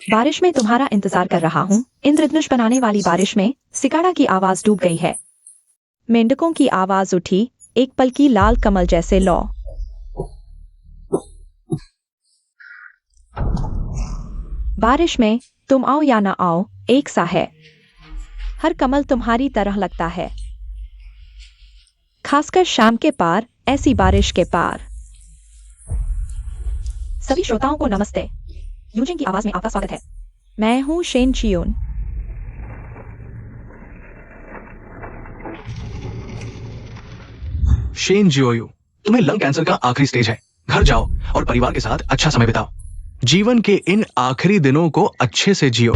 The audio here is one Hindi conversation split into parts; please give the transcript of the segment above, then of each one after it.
बारिश में तुम्हारा इंतजार कर रहा हूँ। इंद्रधनुष बनाने वाली बारिश में सिकाड़ा की आवाज डूब गई है। मेंढकों की आवाज उठी, एक पल की लाल कमल जैसे लौ। बारिश में तुम आओ या ना आओ एक सा है। हर कमल तुम्हारी तरह लगता है, खासकर शाम के पार, ऐसी बारिश के पार। सभी श्रोताओं को नमस्ते। यूजिन की आवाज में आपका स्वागत है। मैं हूं शेन चियोन। शेन जियोयू, तुम्हें लंग कैंसर का आखिरी स्टेज है। घर जाओ और परिवार के साथ अच्छा समय बिताओ। जीवन के इन आखिरी दिनों को अच्छे से जियो।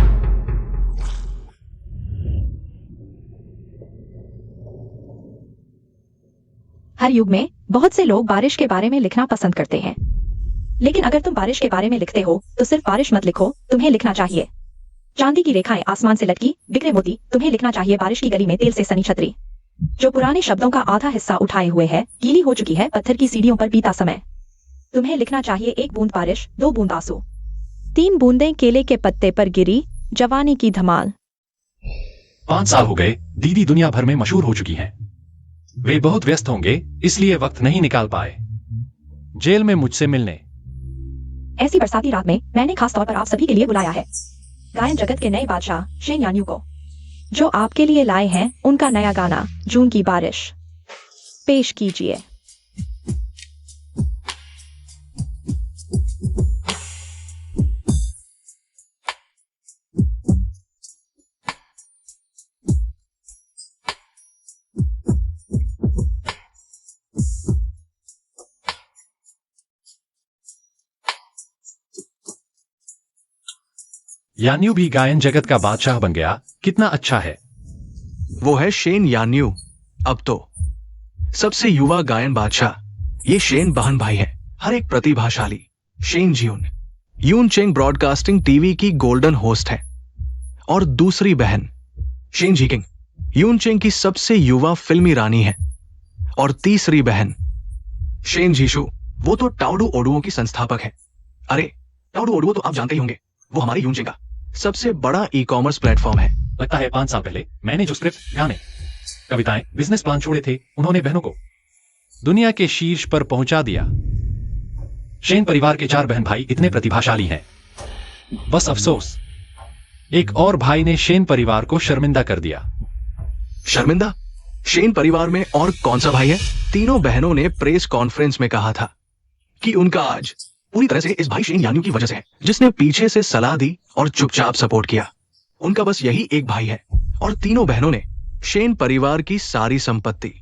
हर युग में बहुत से लोग बारिश के बारे में लिखना पसंद करते हैं, लेकिन अगर तुम बारिश के बारे में लिखते हो तो सिर्फ बारिश मत लिखो, तुम्हें लिखना चाहिए चांदी की रेखाएं आसमान से लटकी, बिखरे मोती। तुम्हें लिखना चाहिए बारिश की गली में तेल से सनी छतरी, जो पुराने शब्दों का आधा हिस्सा उठाए हुए है, गीली हो चुकी है पत्थर की सीढ़ियों पर बीता समय। तुम्हें लिखना चाहिए एक बूंद बारिश, 2 बूंद आंसू, 3 बूंदें केले के पत्ते पर गिरी, जवानी की धमाल। 5 साल हो गए, दीदी दुनिया भर में मशहूर हो चुकी हैं। वे बहुत व्यस्त होंगे, इसलिए वक्त नहीं निकाल पाए जेल में मुझसे मिलने। ऐसी बरसाती रात में मैंने खास तौर पर आप सभी के लिए बुलाया है गायन जगत के नए बादशाह शेन यान्यू को, जो आपके लिए लाए हैं उनका नया गाना जून की बारिश। पेश कीजिए। यान्यू भी गायन जगत का बादशाह बन गया, कितना अच्छा है। वो है शेन यान्यू, अब तो सबसे युवा गायन बादशाह। ये शेन बहन भाई है, हर एक प्रतिभाशाली। शेन जियोन यून चेंग ब्रॉडकास्टिंग टीवी की गोल्डन होस्ट है, और दूसरी बहन शेन जीकिंग यून चेंग की सबसे युवा फिल्मी रानी है, और तीसरी बहन शेन जीशु, वो तो टाउडू ओडुओं की संस्थापक है। अरे टाउडू ओडुओ तो आप जानते ही होंगे, वो हमारी यून चेंग का सबसे बड़ा ई-कॉमर्स प्लेटफॉर्म है। लगता है 5 साल पहले मैंने जो स्क्रिप्ट, गाने, कविताएं, बिजनेस प्लान छोड़े थे, उन्होंने बहनों को दुनिया के शीर्ष पर पहुंचा दिया। शेन परिवार के 4 बहन भाई इतने प्रतिभाशाली हैं, बस अफसोस एक और भाई ने शेन परिवार को शर्मिंदा कर दिया। शर्मिंदा? शेन परिवार में और कौन सा भाई है? तीनों बहनों ने प्रेस कॉन्फ्रेंस में कहा था कि उनका आज पूरी तरह से इस भाई शेन यान्यू की वजह से है, जिसने पीछे से सलाह दी और चुपचाप सपोर्ट किया। उनका बस यही एक भाई है, और तीनों बहनों ने शेन परिवार की सारी संपत्ति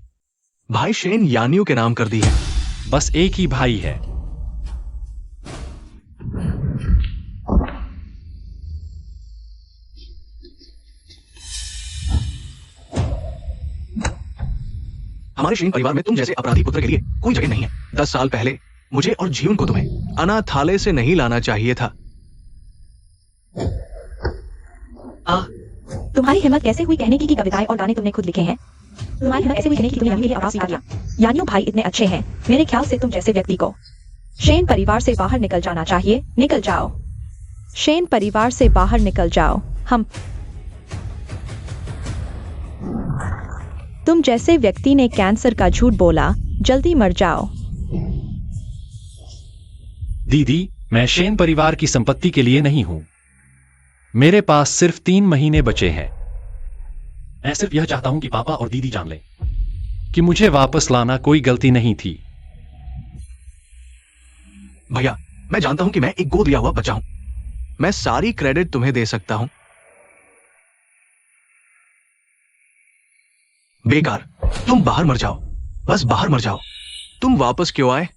भाई शेन यान्यू के नाम कर दी है। बस एक ही भाई है। हमारे शेन परिवार में तुम जैसे अपराधी पुत्र के लिए कोई जगह नहीं है। 10 साल पहले मुझे और जीवन को तुम्हें अनाथालय से नहीं लाना चाहिए था। तुम्हारी हिम्मत कैसे हुई कहने की कविताएं और गाने तुमने खुद लिखे हैं? तुम्हारी हिम्मत कैसे हुई कहने की तुमने यान्यू के लिए आवाज स्वीकार किया? यान्यू भाई इतने अच्छे हैं, मेरे ख्याल से तुम जैसे व्यक्ति को शेन परिवार से बाहर निकल जाना चाहिए। निकल जाओ, शेन परिवार से बाहर निकल जाओ। तुम जैसे व्यक्ति ने कैंसर का झूठ बोला, जल्दी मर जाओ। दीदी, मैं शेन परिवार की संपत्ति के लिए नहीं हूं। मेरे पास सिर्फ 3 महीने बचे हैं। मैं सिर्फ यह चाहता हूं कि पापा और दीदी जान लें कि मुझे वापस लाना कोई गलती नहीं थी। भैया, मैं जानता हूं कि मैं एक गोद लिया हुआ बच्चा हूं। मैं सारी क्रेडिट तुम्हें दे सकता हूं। बेकार, तुम बाहर मर जाओ, बस बाहर मर जाओ। तुम वापस क्यों आए?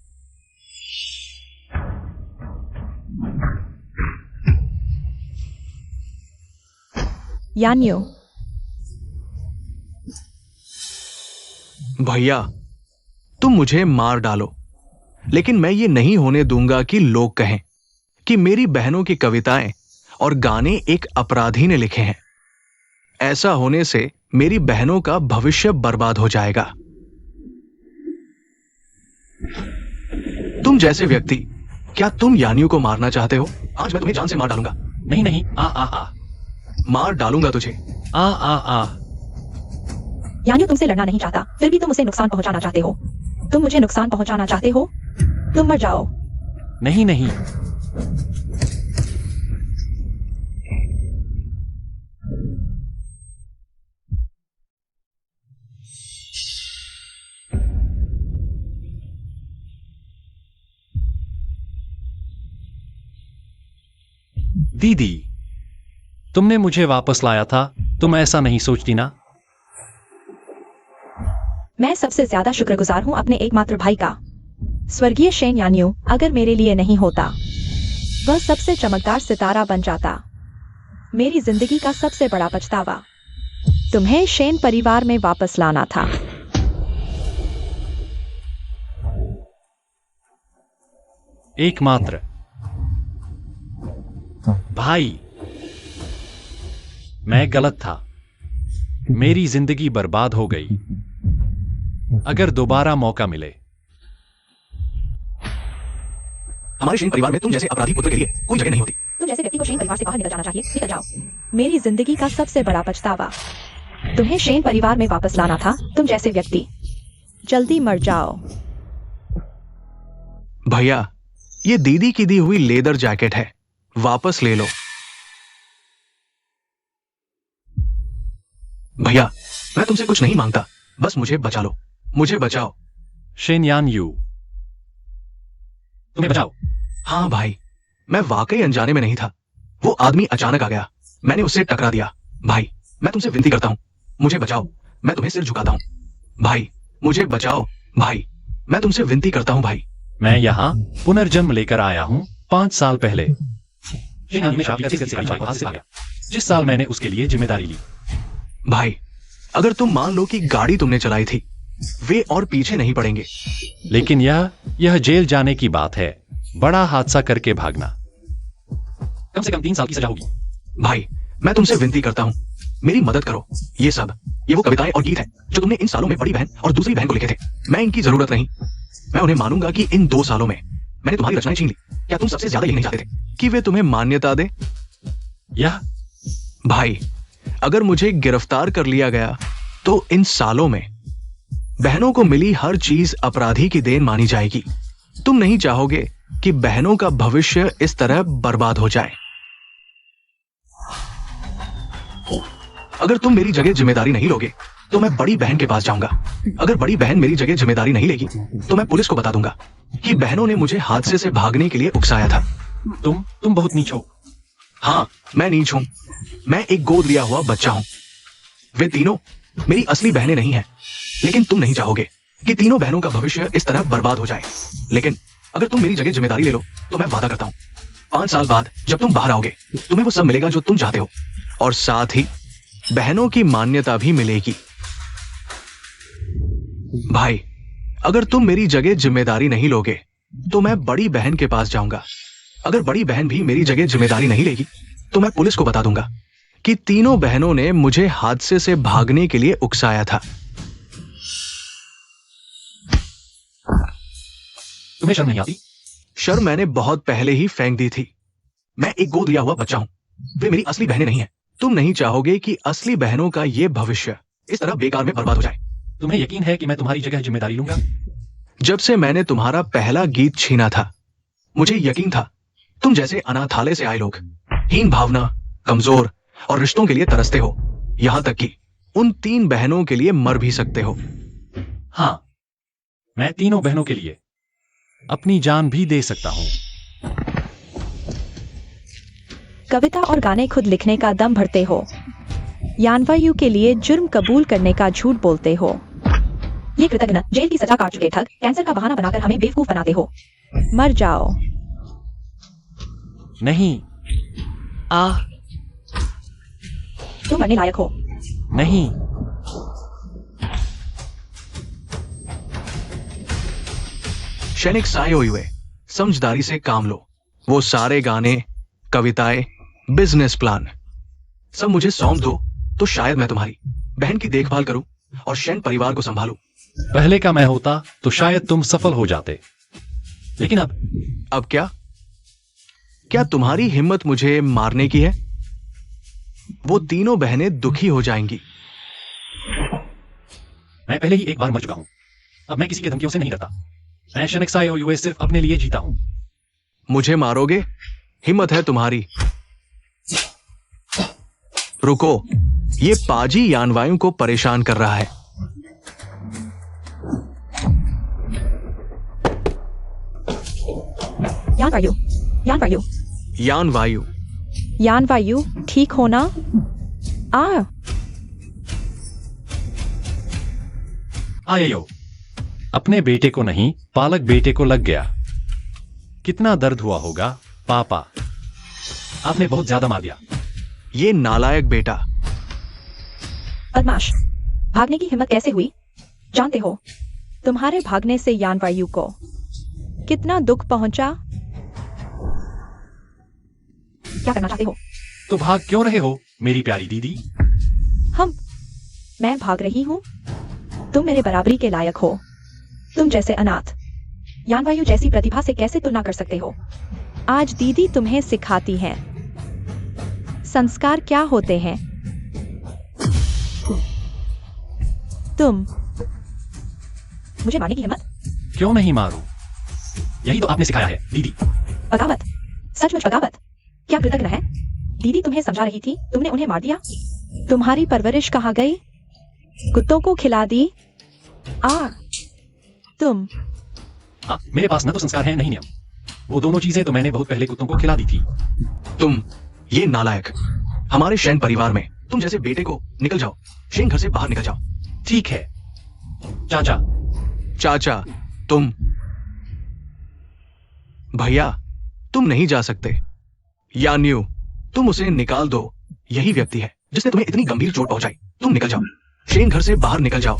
यान्यू, भैया, तुम मुझे मार डालो, लेकिन मैं ये नहीं होने दूंगा कि लोग कहें कि मेरी बहनों की कविताएं और गाने एक अपराधी ने लिखे हैं। ऐसा होने से मेरी बहनों का भविष्य बर्बाद हो जाएगा। तुम जैसे व्यक्ति, क्या तुम यान्यू को मारना चाहते हो? आज मैं तुम्हें जान से मार डालूंगा। नहीं नहीं, आ आ आ मार डालूंगा तुझे। आ आ आ यानी तुमसे लड़ना नहीं चाहता, फिर भी तुम उसे नुकसान पहुंचाना चाहते हो। तुम मुझे नुकसान पहुंचाना चाहते हो, तुम मर जाओ। नहीं नहीं। दीदी, तुमने मुझे वापस लाया था, तुम ऐसा नहीं सोचती ना? मैं सबसे ज्यादा शुक्रगुजार हूं अपने एकमात्र भाई का। स्वर्गीय शेन यान्यू अगर मेरे लिए नहीं होता, वह सबसे चमकदार सितारा बन जाता। मेरी जिंदगी का सबसे बड़ा पछतावा तुम्हें शेन परिवार में वापस लाना था। एकमात्र भाई, मैं गलत था। मेरी जिंदगी बर्बाद हो गई। अगर दोबारा मौका मिले। हमारे शेन परिवार में तुम जैसे अपराधी पुत्र के लिए कोई जगह नहीं होती। तुम जैसे व्यक्ति को शेन परिवार से बाहर निकल जाना चाहिए। निकल जाओ। मेरी जिंदगी का सबसे बड़ा पछतावा तुम्हें शेन परिवार में वापस लाना था। तुम जैसे व्यक्ति जल्दी मर जाओ। भैया, ये दीदी की दी हुई लेदर जैकेट है, वापस ले लो। भैया, मैं तुमसे कुछ नहीं मांगता, बस मुझे बचा लो। मुझे बचाओ। शेन यान्यू, तुम्हें बचाओ। हाँ भाई, मैं वाकई अनजाने में नहीं था। वो आदमी अचानक आ गया, मैंने उससे टकरा दिया। भाई, मैं तुमसे विनती करता हूं, मुझे बचाओ। मैं तुम्हें सिर झुकाता हूं। भाई, मुझे बचाओ। भाई, मैं तुमसे विनती करता हूं भाई। मैं यहाँ पुनर्जन्म लेकर आया हूँ 5 साल पहले। शेन यान्यू शादी करके सिपाही वहां से आ गया, जिस साल मैंने उसके लिए जिम्मेदारी ली। भाई, अगर तुम मान लो कि गाड़ी तुमने चलाई थी, वे और पीछे नहीं पड़ेंगे। लेकिन यह जेल जाने की बात है, बड़ा हादसा करके भागना। कम से कम 3 साल की सजा होगी। भाई, मैं तुमसे विनती करता हूं, मेरी मदद करो। ये वो कविताएं और गीत हैं जो तुमने इन सालों में बड़ी बहन और दूसरी बहन को लिखे थे। मैं इनकी जरूरत नहीं। मैं उन्हें मानूंगा कि इन 2 सालों में मैंने तुम्हारी रचनाएं छीन ली। क्या तुम सबसे ज्यादा यही नहीं चाहते थे कि वे तुम्हें मान्यता दे? भाई, अगर मुझे गिरफ्तार कर लिया गया तो इन सालों में बहनों को मिली हर चीज अपराधी की देन मानी जाएगी। तुम नहीं चाहोगे कि बहनों का भविष्य इस तरह बर्बाद हो जाए। अगर तुम मेरी जगह जिम्मेदारी नहीं लोगे तो मैं बड़ी बहन के पास जाऊंगा। अगर बड़ी बहन मेरी जगह जिम्मेदारी नहीं लेगी तो मैं पुलिस को बता दूंगा कि बहनों ने मुझे हादसे से भागने के लिए उकसाया था। तुम बहुत नीच हो। हाँ, मैं नीच हूं। मैं एक गोद लिया हुआ बच्चा हूं। वे तीनों मेरी असली बहनें नहीं हैं, लेकिन तुम नहीं चाहोगे कि तीनों बहनों का भविष्य इस तरह बर्बाद हो जाए। लेकिन अगर तुम मेरी जगह जिम्मेदारी ले लो तो मैं वादा करता हूं, 5 साल बाद जब तुम बाहर आओगे, तुम्हें वो सब मिलेगा जो तुम चाहते हो, और साथ ही बहनों की मान्यता भी मिलेगी। भाई, अगर तुम मेरी जगह जिम्मेदारी नहीं लोगे तो मैं बड़ी बहन के पास जाऊंगा। अगर बड़ी बहन भी मेरी जगह जिम्मेदारी नहीं लेगी तो मैं पुलिस को बता दूंगा कि तीनों बहनों ने मुझे हादसे से भागने के लिए उकसाया था। तुम्हें शर्म नहीं आती? शर्म मैंने बहुत पहले ही फेंक दी थी। मैं एक गोद लिया हुआ बच्चा हूं। वे मेरी असली बहनें नहीं हैं। तुम नहीं चाहोगे कि असली बहनों का यह भविष्य इस तरह बेकार में बर्बाद हो जाए। तुम्हें यकीन है कि मैं तुम्हारी जगह जिम्मेदारी लूंगा? जब से मैंने तुम्हारा पहला गीत छीना था, मुझे यकीन था तुम जैसे अनाथालय से आए लोग हीन भावना, कमजोर और रिश्तों के लिए तरसते हो, यहां तक कि उन 3 बहनों के लिए मर भी सकते हो। हाँ, मैं तीनों बहनों के लिए अपनी जान भी दे सकता हूं। कविता और गाने खुद लिखने का दम भरते हो, यानवायु के लिए जुर्म कबूल करने का झूठ बोलते हो। ये कृतज्ञ जेल की सजा काट चुके ठग कैंसर का बहाना बनाकर हमें बेवकूफ बनाते हो। मर जाओ। नहीं। तुम मरने लायक हो। नहीं। क्षणिक साए हुए, समझदारी से काम लो। वो सारे गाने, कविताएं, बिजनेस प्लान सब मुझे सौंप दो तो शायद मैं तुम्हारी बहन की देखभाल करूं और शेन परिवार को संभालूं। पहले का मैं होता तो शायद तुम सफल हो जाते, लेकिन अब क्या? क्या तुम्हारी हिम्मत मुझे मारने की है? वो तीनों बहनें दुखी हो जाएंगी। मैं पहले ही एक बार मर चुका हूं। अब मैं किसी की धमकियों से नहीं डरता। मैं शन XIOUA सिर्फ अपने लिए जीता हूं। मुझे मारोगे? हिम्मत है तुम्हारी। रुको, ये पाजी यानवायु को परेशान कर रहा है। यानवायु, यानवायु, यानवायु, यानवायु, ठीक हो ना? आयो, अपने बेटे को नहीं, पालक बेटे को लग गया। कितना दर्द हुआ होगा पापा। आपने बहुत ज्यादा मार दिया। ये नालायक बेटा। बदमाश, भागने की हिम्मत कैसे हुई? जानते हो, तुम्हारे भागने से यानवायु को कितना दुख पहुंचा? क्या करना चाहते हो? तो भाग क्यों रहे हो मेरी प्यारी दीदी? मैं भाग रही हूं? तुम मेरे बराबरी के लायक हो। तुम जैसे अनाथ यानवायु जैसी प्रतिभा से कैसे तुलना कर सकते हो? आज दीदी तुम्हें सिखाती हैं संस्कार क्या होते हैं। तुम मुझे मारने की हिम्मत? क्यों नहीं मारूं? यही तो आपने सिखाया है दीदी। बगावत, सचमुच बगावत। क्या कृतज्ञ है? दीदी तुम्हें समझा रही थी, तुमने उन्हें मार दिया। तुम्हारी परवरिश कहाँ गई? कुत्तों को खिला दी? तुम मेरे पास न तो संस्कार है, नहीं नियम। वो दोनों चीजें तो मैंने बहुत पहले कुत्तों को खिला दी थी। तुम ये नालायक, हमारे शैन परिवार में तुम जैसे बेटे को निकल जाओ। शैन घर से बाहर निकल जाओ। ठीक है चाचा। चाचा, तुम भैया, तुम नहीं जा सकते। यान्यू, तुम उसे निकाल दो। यही व्यक्ति है जिसने तुम्हें इतनी गंभीर चोट पहुंचाई। तुम निकल जाओ। शेन घर से बाहर निकल जाओ।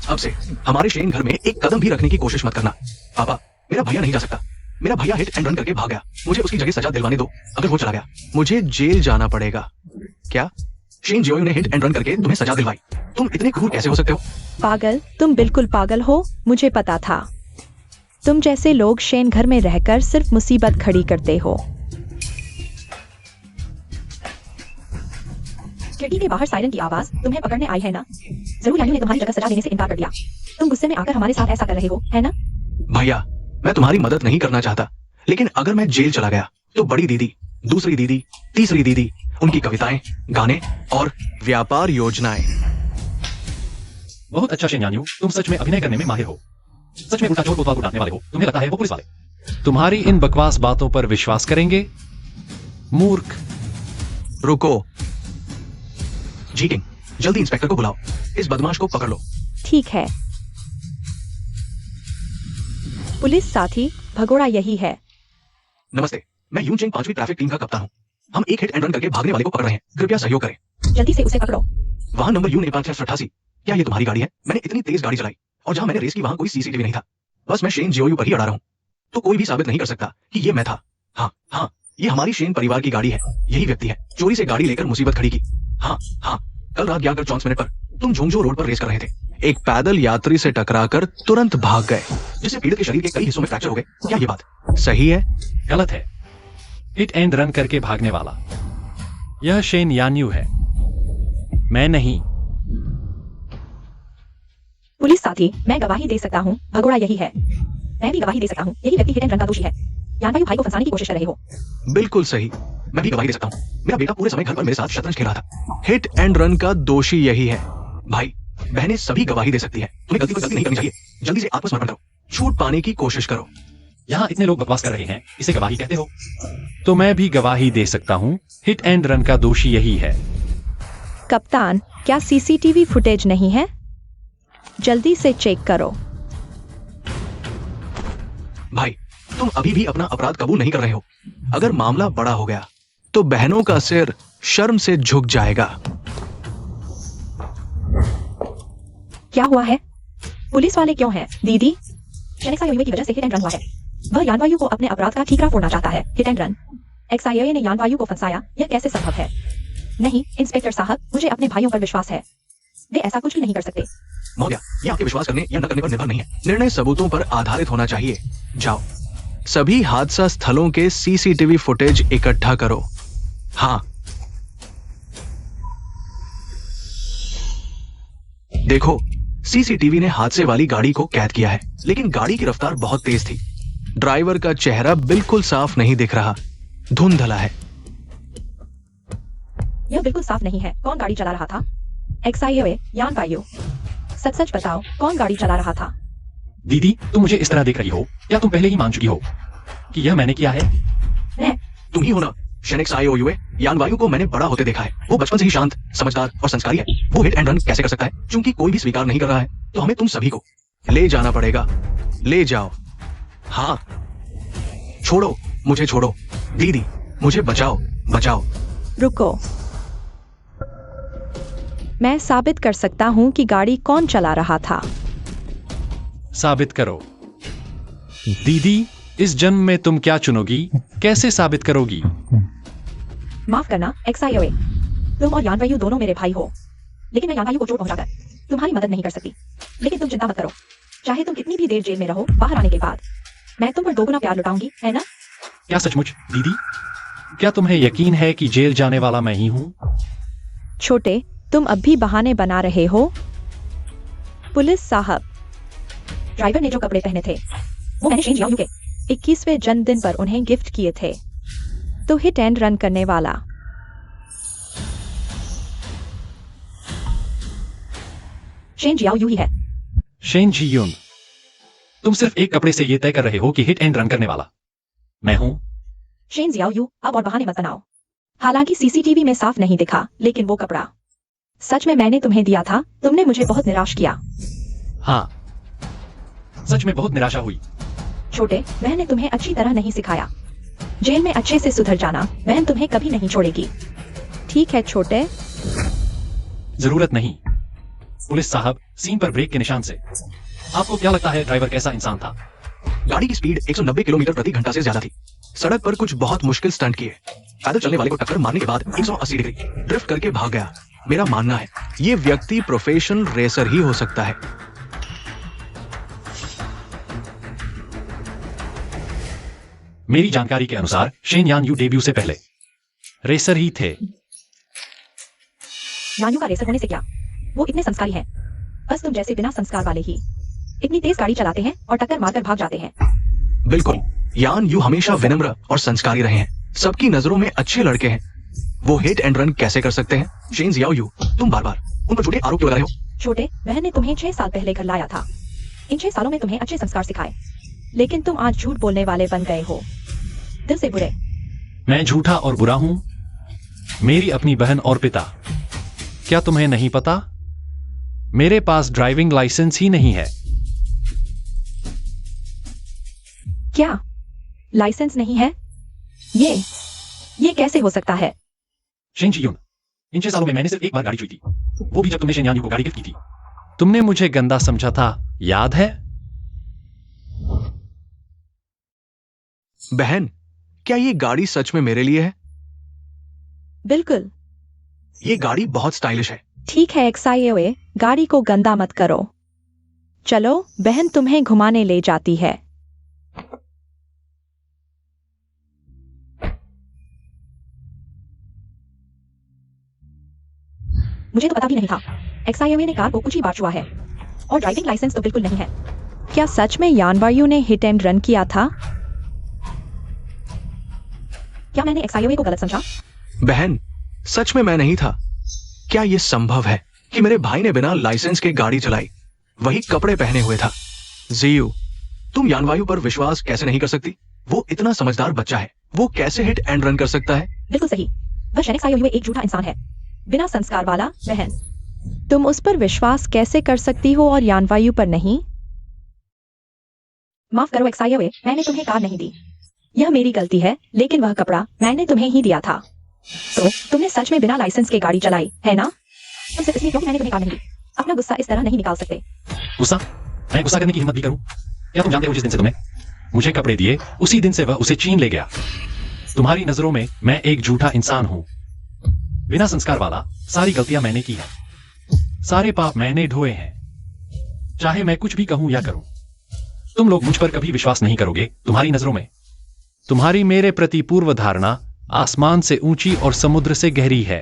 अब से हमारे शेन घर में एक कदम भी रखने की कोशिश मत करना। पापा, मेरा भैया नहीं जा सकता। मेरा भैया हिट एंड रन करके भाग गया। मुझे उसकी जगह सजा दिलवाने दो। अगर वो चला गया, मुझे जेल जाना पड़ेगा। क्या? शेन जियोयू ने हिट एंड रन करके तुम्हें सजा दिलवाई? तुम इतने क्रूर कैसे हो सकते हो? पागल, तुम बिल्कुल पागल हो। मुझे पता था। तुम जैसे लोग शेन घर में रहकर सिर्फ मुसीबत खड़ी करते हो। खिड़की के बाहर सायरन की आवाज तुम्हें पकड़ने आई है ना? जरूर यान्यू ने तुम्हारी जगह सजा देने से इनकार कर दिया। तुम गुस्से में आकर हमारे साथ ऐसा कर रहे हो, है ना? भैया, मैं तुम्हारी मदद नहीं करना चाहता, लेकिन अगर मैं जेल चला गया तो बड़ी दीदी, दूसरी दीदी, तीसरी दीदी, उनकी कविताएं, गाने और व्यापार योजनाएं। बहुत अच्छा शेन यान्यू, तुम सच में अभिनय करने में माहिर हो। सच में उल्टा चोर कोतवाल को डांटने वाले हो। तुम्हें लगता है वो पुलिस वाले तुम्हारी इन बकवास बातों पर विश्वास करेंगे? मूर्ख। रुको। जी किंग, जल्दी इंस्पेक्टर को बुलाओ। इस बदमाश को पकड़ लो। ठीक है। पुलिस साथी, भगोड़ा यही है। नमस्ते, मैं यून चेंग 5वीं ट्रैफिक टीम का कप्तान हूँ। हम एक हिट एंड रन करके भागने वाले को पकड़ रहे हैं। कृपया सहयोग करें। जल्दी से उसे पकड़ो। वाहन नंबर यून 8688। क्या ये तुम्हारी गाड़ी है? मैंने इतनी तेज गाड़ी चलाई और जहां मैंने रेस की वहां कोई सीसीटीवी नहीं था। बस मैं शेन जियोयू पर ही अड़ा रहा हूँ, तो कोई भी साबित नहीं कर सकता कि ये मैं था। हाँ, ये हमारी शेन परिवार की गाड़ी है। यही व्यक्ति है चोरी से गाड़ी लेकर मुसीबत खड़ी की। हाँ, कल रात 11:34 पर तुम झोंगझो रोड पर रेस कर रहे थे। एक पैदल यात्री से टकराकर तुरंत भाग गए, जिससे पीड़ित के शरीर के कई हिस्सों में फ्रैक्चर हो गए। क्या ये बात सही है? गलत है। हिट एंड रन करके भागने वाला यह शेन यान्यू है, मैं नहीं। पुलिस साथी, मैं गवाही दे सकता हूँ। भगोड़ा यही है। मैं भी गवाही दे सकता हूँ। यही व्यक्ति हिट एंड रन का दोषी है। यानवायु भाई को फंसाने की कोशिश कर रहे हो। बिल्कुल सही, मैं भी गवाही दे सकता हूँ। मेरा बेटा पूरे समय घर पर मेरे साथ शतरंज खेल रहा था। हिट एंड रन का दोषी यही है। भाई, बहनें सभी गवाही दे सकती है। तुम्हें गलती पर गलती नहीं करनी चाहिए। जल्दी से आत्मसमर्पण करो। छूट पाने की कोशिश करो। यहाँ इतने लोग बकवास कर रहे हैं, इसे गवाही कहते हो? तो मैं भी गवाही दे सकता हूँ। हिट एंड रन का दोषी यही है। कप्तान, क्या सीसीटीवी फुटेज नहीं है? जल्दी से चेक करो। भाई, तुम अभी भी अपना अपराध कबूल नहीं कर रहे हो। अगर मामला बड़ा हो गया तो बहनों का सिर शर्म से झुक जाएगा। क्या हुआ है? पुलिस वाले क्यों हैं? दीदी, शन XIOUA की वजह से हिट एंड रन हुआ है। वह यानवायु को अपने अपराध का ठीकरा फोड़ना चाहता है। Hit and run. XIOUA ने यानवायु को फंसाया। यह कैसे संभव है? नहीं, इंस्पेक्टर साहब, मुझे अपने भाइयों पर विश्वास है। वे ऐसा कुछ भी नहीं कर सकते। महोदया, ये आपके विश्वास करने या न करने पर निर्भर नहीं है। निर्णय सबूतों पर आधारित होना चाहिए। जाओ। सभी हादसा स्थलों के सीसीटीवी फुटेज इकट्ठा करो। हाँ, देखो, सीसीटीवी ने हादसे वाली गाड़ी को कैद किया है, लेकिन गाड़ी की रफ्तार बहुत तेज थी। ड्राइवर का चेहरा बिल्कुल साफ नहीं दिख रहा, धुंधला है। यह बिल्कुल साफ नहीं है। कौन गाड़ी चला रहा था? XIOA यान वायु, सच सच बताओ, कौन गाड़ी चला रहा था? दीदी, तुम मुझे इस तरह देख रही हो, क्या तुम पहले ही मान चुकी हो कि यह मैंने किया है? मैं? तुम ही हो ना? शेन XIOA यान वायु को मैंने बड़ा होते देखा है। वो बचपन से ही शांत, समझदार और संस्कारी है। वो हिट एंड रन कैसे कर सकता है? क्योंकि कोई भी स्वीकार नहीं कर रहा है, तो हमें तुम सभी को ले जाना पड़ेगा। ले जाओ। हाँ, छोड़ो, मुझे छोड़ो। दीदी, मुझे बचाओ, बचाओ। रुको, मैं साबित कर सकता हूँ कि गाड़ी कौन चला रहा था। साबित करो। दीदी, इस जन्म में तुम क्या चुनोगी? कैसे साबित करोगी? माफ करना XIOA, तुम और यान वायु दोनों मेरे भाई हो, लेकिन मैं यान वायु को चोट पहुंचाकर तुम्हारी मदद नहीं कर सकती। लेकिन तुम चिंता मत करो, चाहे तुम कितनी भी देर जेल में रहो, बाहर आने के बाद मैं तुम पर दोगुना प्यार लुटाऊंगी, है ना? क्या सचमुच? दीदी, क्या तुम्हें यकीन है कि जेल जाने वाला मैं ही हूं? छोटे, तुम अब भी बहाने बना रहे हो। पुलिस साहब, ड्राइवर ने जो कपड़े पहने थे वो मैंने शेन जियाओ के 21वें जन्मदिन पर उन्हें गिफ्ट किए थे। तो हिट एंड रन करने वाला शेन जियाओ ही है। शेन जी यून, तुम सिर्फ एक कपड़े से यह तय कर रहे हो कि हिट एंड रन करने वाला मैं हूं? शेन जियाओ, अब और बहाने मत बनाओ। हालांकि सीसीटीवी में साफ नहीं दिखा, लेकिन वो कपड़ा सच में मैंने तुम्हें दिया था। तुमने मुझे बहुत निराश किया। हाँ, सच में बहुत निराशा हुई। छोटे, मैंने तुम्हें अच्छी तरह नहीं सिखाया। जेल में अच्छे से सुधर जाना, बहन तुम्हें कभी नहीं छोड़ेगी। ठीक है छोटे। जरूरत नहीं। पुलिस साहब, सीन पर ब्रेक के निशान से आपको क्या लगता है ड्राइवर कैसा इंसान था? गाड़ी की स्पीड 190 किलोमीटर प्रति घंटा से ज्यादा थी। सड़क पर कुछ बहुत मुश्किल स्टंट किए। पैदल चलने वाले को टक्कर मारने के बाद 180 डिग्री ड्रिफ्ट करके भाग गया। मेरा मानना है ये व्यक्ति प्रोफेशनल रेसर ही हो सकता है। मेरी जानकारी के अनुसार शेन यान यू डेब्यू से पहले रेसर ही थे। यान यू का रेसर होने से क्या? वो इतने संस्कारी हैं। बस तुम जैसे बिना संस्कार वाले ही इतनी तेज गाड़ी चलाते हैं और टक्कर मारकर भाग जाते हैं। बिल्कुल, यान यू हमेशा विनम्र और संस्कारी रहे हैं। सबकी नजरों में अच्छे लड़के हैं। वो हिट एंड रन कैसे कर सकते हैं? शेन जियाओ यू, तुम बार बार उन पर झूठे आरोप क्यों लगा रहे हो? छोटे, बहन ने तुम्हें 6 साल पहले घर लाया था। इन 6 सालों में तुम्हें अच्छे संस्कार सिखाए, लेकिन तुम आज झूठ बोलने वाले बन गए हो। दिल से बुरे। मैं झूठा और बुरा हूं? मेरी अपनी बहन और पिता, क्या तुम्हें नहीं पता? मेरे पास ड्राइविंग लाइसेंस ही नहीं है। क्या लाइसेंस नहीं है? ये कैसे हो सकता है? शेन जी यून, इन 6 सालों में मैंने सिर्फ एक बार गाड़ी छुई थी, वो भी जब तुमने शेन यान यू को गाड़ी गिफ्ट की थी। तुमने मुझे गंदा समझा था, याद है? बहन, क्या ये गाड़ी सच में मेरे लिए है? बिल्कुल। ये गाड़ी बहुत स्टाइलिश है। ठीक है XIOA, गाड़ी को गंदा मत करो। चलो, बहन तुम्हें घुमाने ले जाती है। मुझे तो पता भी नहीं था। XIOA ने कार को कुछ ही बार छुआ है और ड्राइविंग लाइसेंस तो बिल्कुल नहीं है। क्या सच में यान वायु ने हिट एंड रन किया था? क्या मैंने XIOA को गलत समझा? बहन, सच में मैं नहीं था। क्या ये संभव है कि मेरे भाई ने बिना लाइसेंस के गाड़ी चलाई, वही कपड़े पहने हुए था? जियू, तुम यान वायु पर विश्वास कैसे नहीं कर सकती? वो इतना समझदार बच्चा है, वो कैसे हिट एंड रन कर सकता है? बिल्कुल सही। वह शेन XIOA एक झूठा इंसान है, बिना संस्कार वाला। बहन, तुम उस पर विश्वास कैसे कर सकती हो और यान वायु पर नहीं? माफ करो XIOA, मैंने तुम्हें कार नहीं दी। यह मेरी गलती है, लेकिन वह कपड़ा मैंने तुम्हें ही दिया था। तो तुमने सच में बिना लाइसेंस के गाड़ी चलाई, है ना? तुम सिर्फ इसलिए क्योंकि मैंने तुम्हें कार नहीं दी। अपना गुस्सा इस तरह नहीं निकाल सकते। गुस्सा? मैं गुस्सा करने की हिम्मत भी करूं? क्या तुम जानते हो जिस दिन से तुमने मुझे कपड़े दिए, उसी दिन से वह उसे छीन ले गया। तुम्हारी नजरों में मैं एक झूठा इंसान हूं, बिना संस्कार वाला। सारी गलतियां मैंने की हैं, सारे पाप मैंने ढोए हैं, चाहे मैं कुछ भी कहूं या करूं। तुम लोग मुझ पर कभी विश्वास नहीं करोगे। तुम्हारी नजरों में तुम्हारी मेरे प्रति पूर्व धारणा आसमान से ऊंची और समुद्र से गहरी है।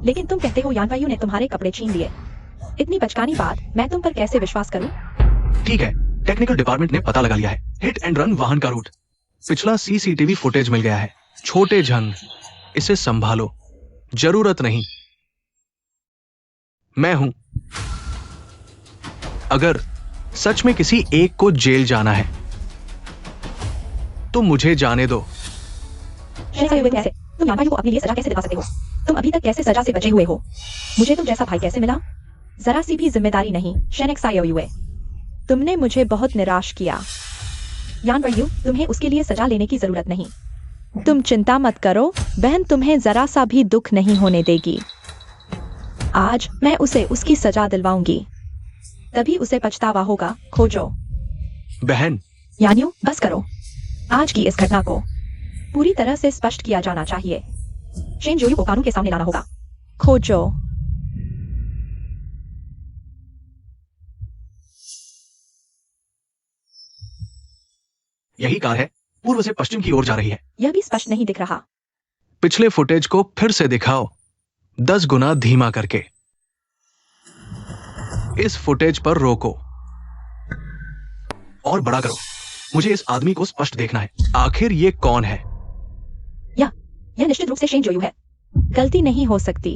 लेकिन तुम कहते हो यानवायु ने तुम्हारे कपड़े छीन लिए। इतनी बचकानी बात मैं तुम पर कैसे विश्वास करूं? ठीक है, टेक्निकल डिपार्टमेंट ने पता लगा लिया है हिट एंड रन वाहन का रूट। पिछला सीसीटीवी फुटेज मिल गया है। छोटे जन, इसे संभालो, जरूरत नहीं। मैं हूं। अगर सच में किसी एक को जेल जाना है तो मुझे जाने दो। कैसे? तुम यानवायु को अपने लिए सजा कैसे दिला सकते हो? तुम अभी तक कैसे सजा से बचे हुए हो? मुझे तुम जैसा भाई कैसे मिला? जरा सी भी जिम्मेदारी नहीं। शेनेक्सायोयुए, तुमने मुझे बहुत निराश किया। यानवायु, तुम्हें उसके लिए सजा लेने की जरूरत नहीं। तुम चिंता मत करो, बहन तुम्हें जरा सा भी दुख नहीं होने देगी। आज मैं उसे उसकी सजा दिलवाऊंगी, तभी उसे पछतावा होगा। खोजो। बहन, यान्यू, बस करो। आज की इस घटना को पूरी तरह से स्पष्ट किया जाना चाहिए। शेन जोयू को कानून के सामने लाना होगा। खोजो। यही कार है, पूर्व से पश्चिम की ओर जा रही है। यह भी स्पष्ट नहीं दिख रहा। पिछले फुटेज को फिर से दिखाओ, 10 गुना धीमा करके। इस फुटेज पर रोको और बड़ा करो। मुझे इस आदमी को स्पष्ट देखना है। आखिर ये कौन है? यह निश्चित रूप से शेन जोयू है। गलती नहीं हो सकती।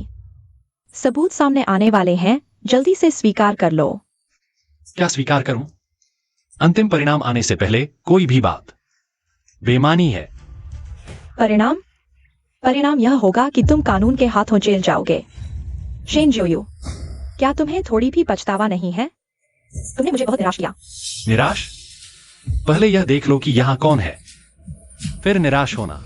सबूत सामने आने वाले हैं, जल्दी से स्वीकार कर लो। क्या स्वीकार करूं? अंतिम परिणाम आने से पहले कोई भी बात बेमानी है। परिणाम यह होगा कि तुम कानून के हाथों जेल जाओगे। शेन जोयू, क्या तुम्हें थोड़ी भी पछतावा नहीं है? तुमने मुझे बहुत निराश किया। निराश? पहले यह देख लो कि यहां कौन है, फिर निराश होना।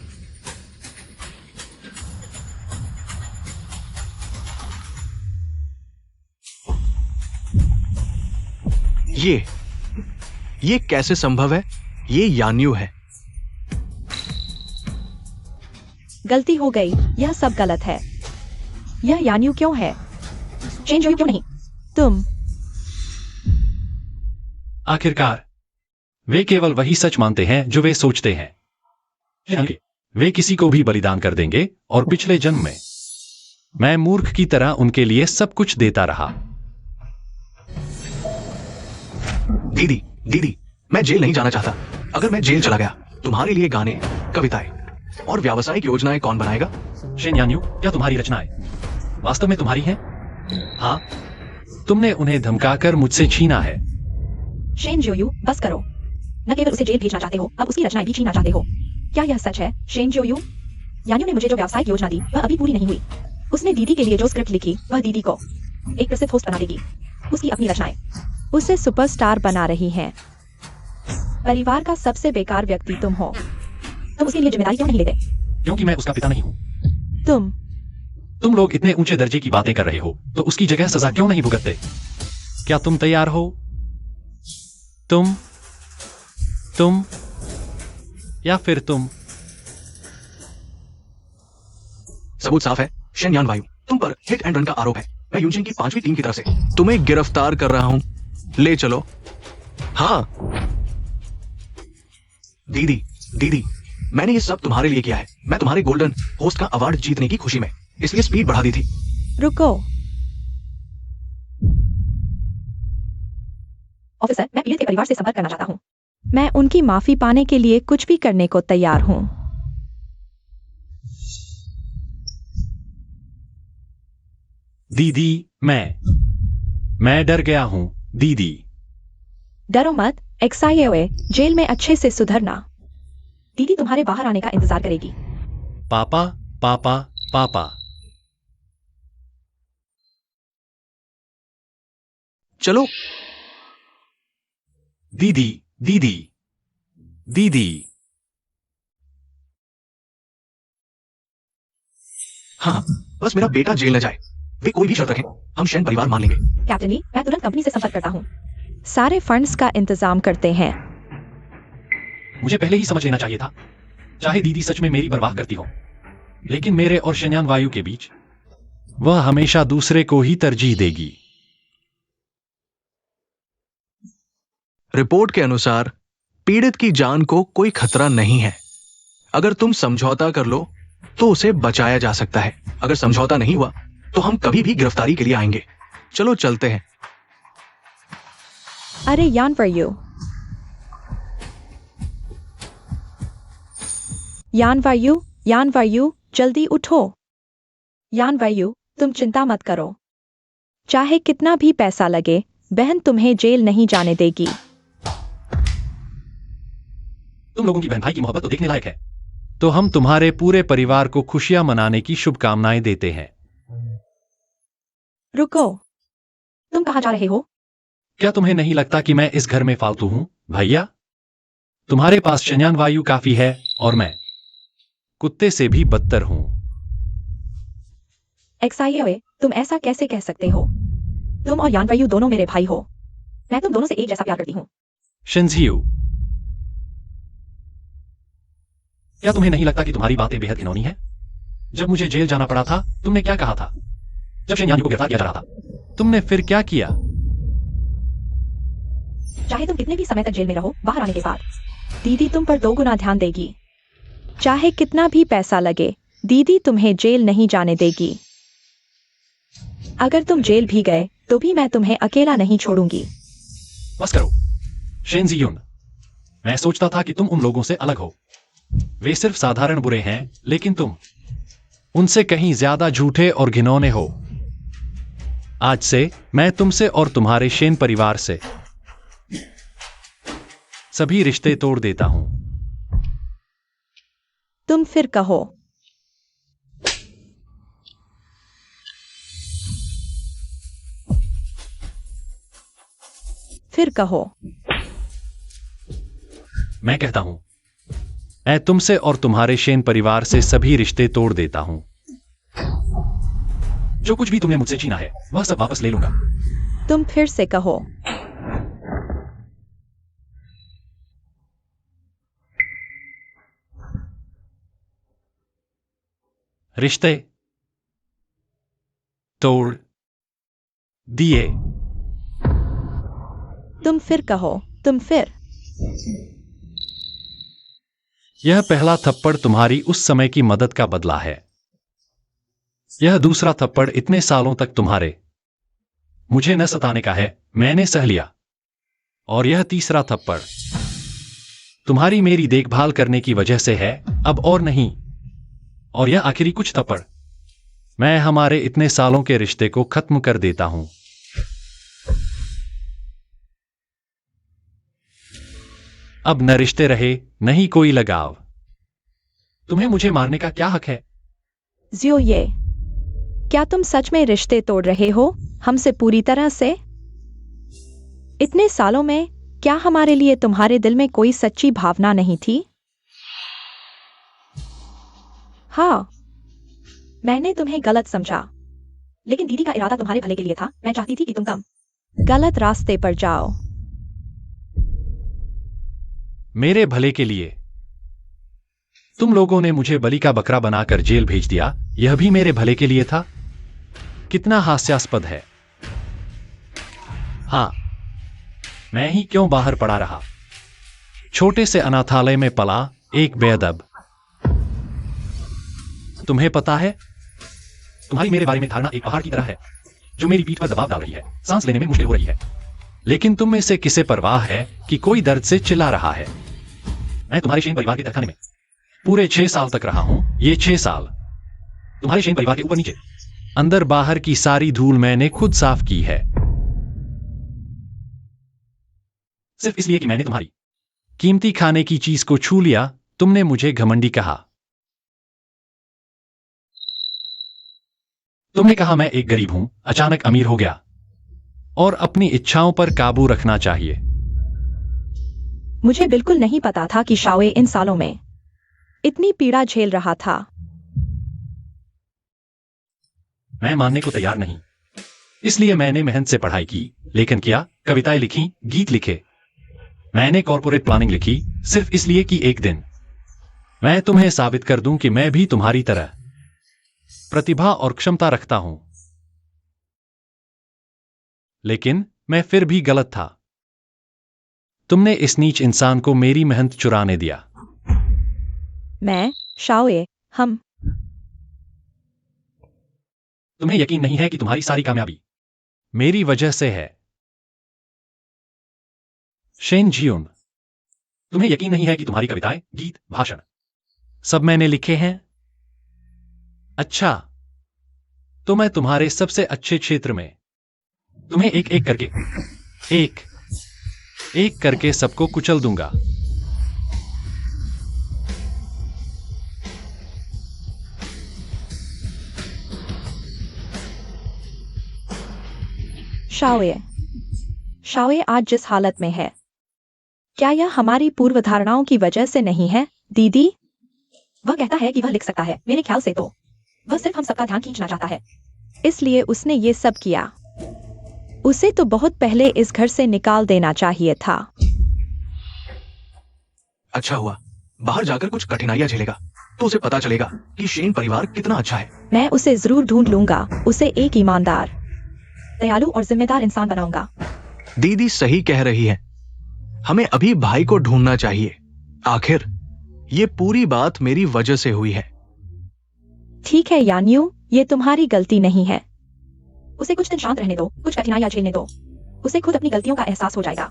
ये कैसे संभव है? ये यान्यू है। गलती हो गई, यह सब गलत है। यह यान्यू क्यों है? शेन जोयू क्यों नहीं? तुम। आखिरकार वे केवल वही सच मानते हैं जो वे सोचते हैं। वे किसी को भी बलिदान कर देंगे और पिछले जन्म में मैं मूर्ख की तरह उनके लिए सब कुछ देता रहा। दीदी, मैं जेल नहीं जाना चाहता। अगर मैं जेल चला गया, तुम्हारे लिए गाने, कविताएं और व्यावसायिक योजनाएं कौन बनाएगा? शेन यान्यू, क्या तुम्हारी रचनाएं वास्तव में तुम्हारी हैं? हाँ, तुमने उन्हें धमकाकर मुझसे छीना है। शेन जोयू, बस करो। न केवल उसे जेल भेजना चाहते हो, अब उसकी रचनाएं भी छीनना चाहते हो। क्या यह सच है, शेन जोयू? यान्यू ने मुझे जो व्यावसायिक योजना दी, वह अभी पूरी नहीं हुई। उसने दीदी के लिए जो स्क्रिप्ट लिखी, वह दीदी को एक प्रसिद्ध होस्ट बना देगी। उसकी अपनी रचनाएं उसे सुपरस्टार बना रही हैं। परिवार का सबसे बेकार व्यक्ति तुम हो। तुम उसके लिए जिम्मेदारी क्यों नहीं लेते? क्योंकि मैं उसका पिता नहीं हूं। तुम लोग इतने ऊंचे दर्जे की बातें कर रहे हो, तो उसकी जगह सजा क्यों नहीं भुगतते? क्या तुम तैयार हो? तुम या फिर तुम? सबूत साफ है, शेन यानवायु, तुम पर हिट एंड रन का आरोप है। मैं यूनचेंग की 5वीं टीम की तरफ से तुम्हें गिरफ्तार कर रहा हूं। ले चलो। हाँ दीदी, मैंने ये सब तुम्हारे लिए किया है। मैं तुम्हारे गोल्डन होस्ट का अवार्ड जीतने की खुशी में इसलिए स्पीड बढ़ा दी थी। रुको। ऑफिसर, मैं पीड़ित के परिवार से संपर्क करना चाहता हूं। मैं उनकी माफी पाने के लिए कुछ भी करने को तैयार हूं। दीदी, मैं डर गया हूं। दीदी, डरो मत, एक्साइए, जेल में अच्छे से सुधरना। दीदी तुम्हारे बाहर आने का इंतजार करेगी। पापा। चलो। दीदी। हाँ, बस मेरा बेटा जेल न जाए। वे कोई भी शर्त रखें, हम शेन परिवार मान लेंगे। कैप्टन ली, मैं तुरंत कंपनी से संपर्क करता हूं। सारे फंड्स का इंतजाम करते हैं। मुझे पहले ही समझ लेना चाहिए था। चाहे दीदी सच में मेरी परवाह करती हो, लेकिन मेरे और शेन यानवायु के बीच वह हमेशा दूसरे को ही तरजीह देगी। रिपोर्ट के अनुसार पीड़ित की जान को कोई खतरा नहीं है। अगर तुम समझौता कर लो तो उसे बचाया जा सकता है। अगर समझौता नहीं हुआ तो हम कभी भी गिरफ्तारी के लिए आएंगे। चलो चलते हैं। अरे यान फॉर यू, यान वायु, यान वायु, जल्दी उठो। यान वायु, तुम चिंता मत करो। चाहे कितना भी पैसा लगे, बहन तुम्हें जेल नहीं जाने देगी। तुम लोगों की बहन भाई की मोहब्बत तो देखने लायक है। तो हम तुम्हारे पूरे परिवार को खुशियां मनाने की शुभकामनाएं देते हैं। रुको, तुम कहाँ जा रहे हो? क्या तुम्हें नहीं लगता कि मैं इस घर में फालतू हूं भैया? तुम्हारे पास शन्यान वायु काफी है और मैं कुत्ते से भी बदतर हूं। एक्साइए, तुम ऐसा कैसे कह सकते हो? तुम और यानवायु दोनों मेरे भाई हो। मैं तुम दोनों से एक जैसा प्यार करती हूँ। शिनजियो, क्या तुम्हें नहीं लगता कि तुम्हारी बातें बेहद घिनौनी है? जब मुझे जेल जाना पड़ा था, तुमने क्या कहा था? जब शेनयान को गिरफ्तार किया जा रहा था, तुमने फिर क्या किया? चाहे तुम कितने भी समय तक जेल में रहो, बाहर आने के बाद दीदी तुम पर 2 गुना ध्यान देगी। चाहे कितना भी पैसा लगे, दीदी तुम्हें जेल नहीं जाने देगी। अगर तुम जेल भी गए तो भी मैं तुम्हें अकेला नहीं छोड़ूंगी। बस करो शेनजियुन, मैं सोचता था कि तुम उन लोगों से अलग हो। वे सिर्फ साधारण बुरे हैं, लेकिन तुम उनसे कहीं ज्यादा झूठे और घिनौने हो। आज से मैं तुमसे और तुम्हारे शेन परिवार से सभी रिश्ते तोड़ देता हूं। तुम फिर कहो। फिर कहो। मैं कहता हूं, मैं तुमसे और तुम्हारे शेन परिवार से सभी रिश्ते तोड़ देता हूं। जो कुछ भी तुमने मुझसे छीना है, वह सब वापस ले लूंगा। तुम फिर से कहो। रिश्ते तोड़ दिए। तुम फिर कहो। तुम फिर। यह पहला थप्पड़ तुम्हारी उस समय की मदद का बदला है। यह दूसरा थप्पड़ इतने सालों तक तुम्हारे मुझे न सताने का है, मैंने सह लिया। और यह तीसरा थप्पड़ तुम्हारी मेरी देखभाल करने की वजह से है, अब और नहीं। और यह आखिरी कुछ थप्पड़ मैं हमारे इतने सालों के रिश्ते को खत्म कर देता हूं। अब न रिश्ते रहे, न ही कोई लगाव। तुम्हें मुझे मारने का क्या हक है? जियो ये, क्या तुम सच में रिश्ते तोड़ रहे हो हमसे पूरी तरह से? इतने सालों में क्या हमारे लिए तुम्हारे दिल में कोई सच्ची भावना नहीं थी? हाँ, मैंने तुम्हें गलत समझा, लेकिन दीदी का इरादा तुम्हारे भले के लिए था। मैं चाहती थी कि तुम कम गलत रास्ते पर जाओ। मेरे भले के लिए तुम लोगों ने मुझे बलि का बकरा बनाकर जेल भेज दिया, यह भी मेरे भले के लिए था। कितना हास्यास्पद है। हां, मैं ही क्यों बाहर पड़ा रहा? छोटे से अनाथालय में पला एक बेअदब। तुम्हें पता है, तुम्हारी मेरे बारे में धारणा एक पहाड़ की तरह है जो मेरी पीठ पर दबाव डाल रही है, सांस लेने में मुश्किल हो रही है। लेकिन तुम में से किसे परवाह है कि कोई दर्द से चिल्ला रहा है? मैं तुम्हारे शेन परिवार के तहखाने में पूरे 6 साल तक रहा हूं। ये 6 साल तुम्हारे शेन परिवार के ऊपर नीचे, अंदर बाहर की सारी धूल मैंने खुद साफ की है। सिर्फ इसलिए कि मैंने तुम्हारी कीमती खाने की चीज को छू लिया, तुमने मुझे घमंडी कहा। तुमने कहा मैं एक गरीब हूं, अचानक अमीर हो गया और अपनी इच्छाओं पर काबू रखना चाहिए। मुझे बिल्कुल नहीं पता था कि शाओए इन सालों में इतनी पीड़ा झेल रहा था। मैं मानने को तैयार नहीं। इसलिए मैंने मेहनत से पढ़ाई की, लेकिन क्या कविताएं लिखी, गीत लिखे। मैंने कॉर्पोरेट प्लानिंग लिखी, सिर्फ इसलिए कि एक दिन मैं तुम्हें साबित कर दूं कि मैं भी तुम्हारी तरह प्रतिभा और क्षमता रखता हूं। लेकिन मैं फिर भी गलत था। तुमने इस नीच इंसान को मेरी मेहनत चुराने दिया। मैं, शाओए, हम। तुम्हें यकीन नहीं है कि तुम्हारी सारी कामयाबी मेरी वजह से है। शेन जियोन, तुम्हें यकीन नहीं है कि तुम्हारी कविताएं, गीत, भाषण सब मैंने लिखे हैं? अच्छा, तो मैं तुम्हारे सबसे अच्छे क्षेत्र में तुम्हें एक एक करके सबको कुचल दूंगा। शाओए, शाओए आज जिस हालत में है, क्या यह हमारी पूर्व धारणाओं की वजह से नहीं है, दीदी? वह कहता है कि वह लिख सकता है। मेरे ख्याल से तो वह सिर्फ हम सबका ध्यान खींचना चाहता है। इसलिए उसने ये सब किया। उसे तो बहुत पहले इस घर से निकाल देना चाहिए था। अच्छा हुआ, बाहर जाकर कुछ कठिनाइयां झेलेगा तो उसे पता चलेगा कि शेन परिवार कितना अच्छा है। मैं उसे जरूर ढूंढ लूंगा, उसे एक ईमानदार, दयालु और जिम्मेदार इंसान बनाऊंगा। दीदी सही कह रही है, हमें अभी भाई को ढूंढना चाहिए। आखिर ये पूरी बात मेरी वजह से हुई है। ठीक है यान्यू, ये तुम्हारी गलती नहीं है। उसे कुछ दिन शांत रहने दो, कुछ कठिनाइयां झेलने दो। उसे खुद अपनी गलतियों का एहसास हो जाएगा।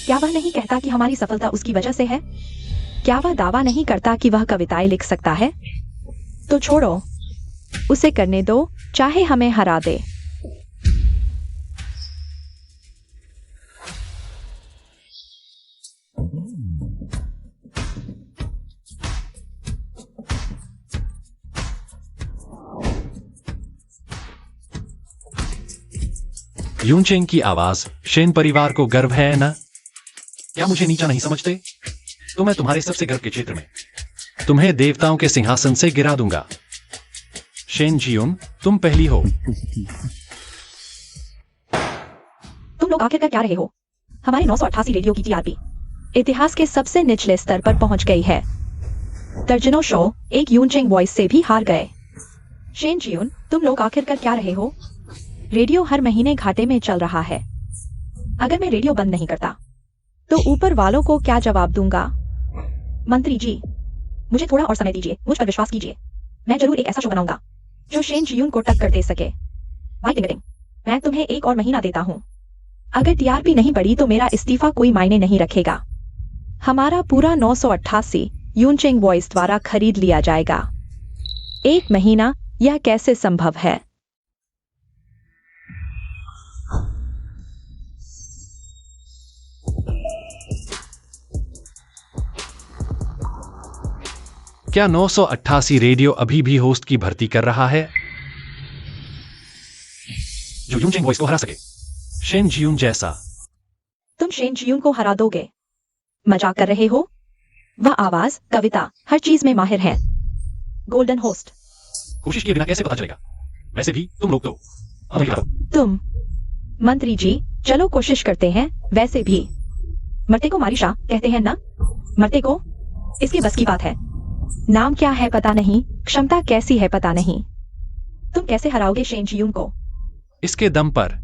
क्या वह नहीं कहता कि हमारी सफलता उसकी वजह से है? क्या वह दावा नहीं करता कि वह कविताएं लिख सकता है? तो छोड़ो, उसे करने दो, चाहे हमें हरा दे। यूनचेंग की आवाज। शेन परिवार को गर्व है ना? क्या मुझे नीचा नहीं समझते? तो मैं तुम्हारे सबसे गर्व के क्षेत्र में तुम्हें देवताओं के सिंहासन से गिरा दूंगा। शेन जियोन, तुम पहली हो। तुम लोग आखिर कर क्या रहे हो? हमारे 988 रेडियो की टीआरपी इतिहास के सबसे निचले स्तर पर पहुंच गई है। दर्जनों शो एक यूनचेंग वॉइस से भी हार गए। शेन जियोन, तुम लोग आखिर कर क्या रहे हो? रेडियो हर महीने घाटे में चल रहा है। अगर मैं रेडियो बंद नहीं करता तो ऊपर वालों को क्या जवाब दूंगा? मंत्री जी, मुझे थोड़ा और समय दीजिए, मुझ पर विश्वास कीजिए। मैं जरूर एक ऐसा शो बनाऊंगा जो शेन जियोन को टक्कर दे सके। भाई टिंगटिंग, मैं तुम्हें एक और महीना देता हूँ। अगर टीआरपी नहीं बढ़ी तो मेरा इस्तीफा कोई मायने नहीं रखेगा। हमारा पूरा 988 यूनचेंग वॉइस द्वारा खरीद लिया जाएगा। 1 महीना, यह कैसे संभव है? क्या 988 रेडियो अभी भी होस्ट की भर्ती कर रहा है जो यूनचेंग वॉइस को हरा सके? शेन जियोन जैसा। तुम शेन जियोन को हरा दोगे? मजाक कर रहे हो? वह आवाज, कविता, हर चीज में माहिर है। Golden host. कोशिश किए बिना कैसे पता चलेगा? वैसे भी तुम लोग तो तुम मंत्री जी, चलो कोशिश करते हैं। वैसे भी मरते को मारिशा कहते हैं ना? मरते को इसके बस की बात है। नाम क्या है पता नहीं, क्षमता कैसी है पता नहीं। तुम कैसे हराओगे शेन जियोन को? इसके दम पर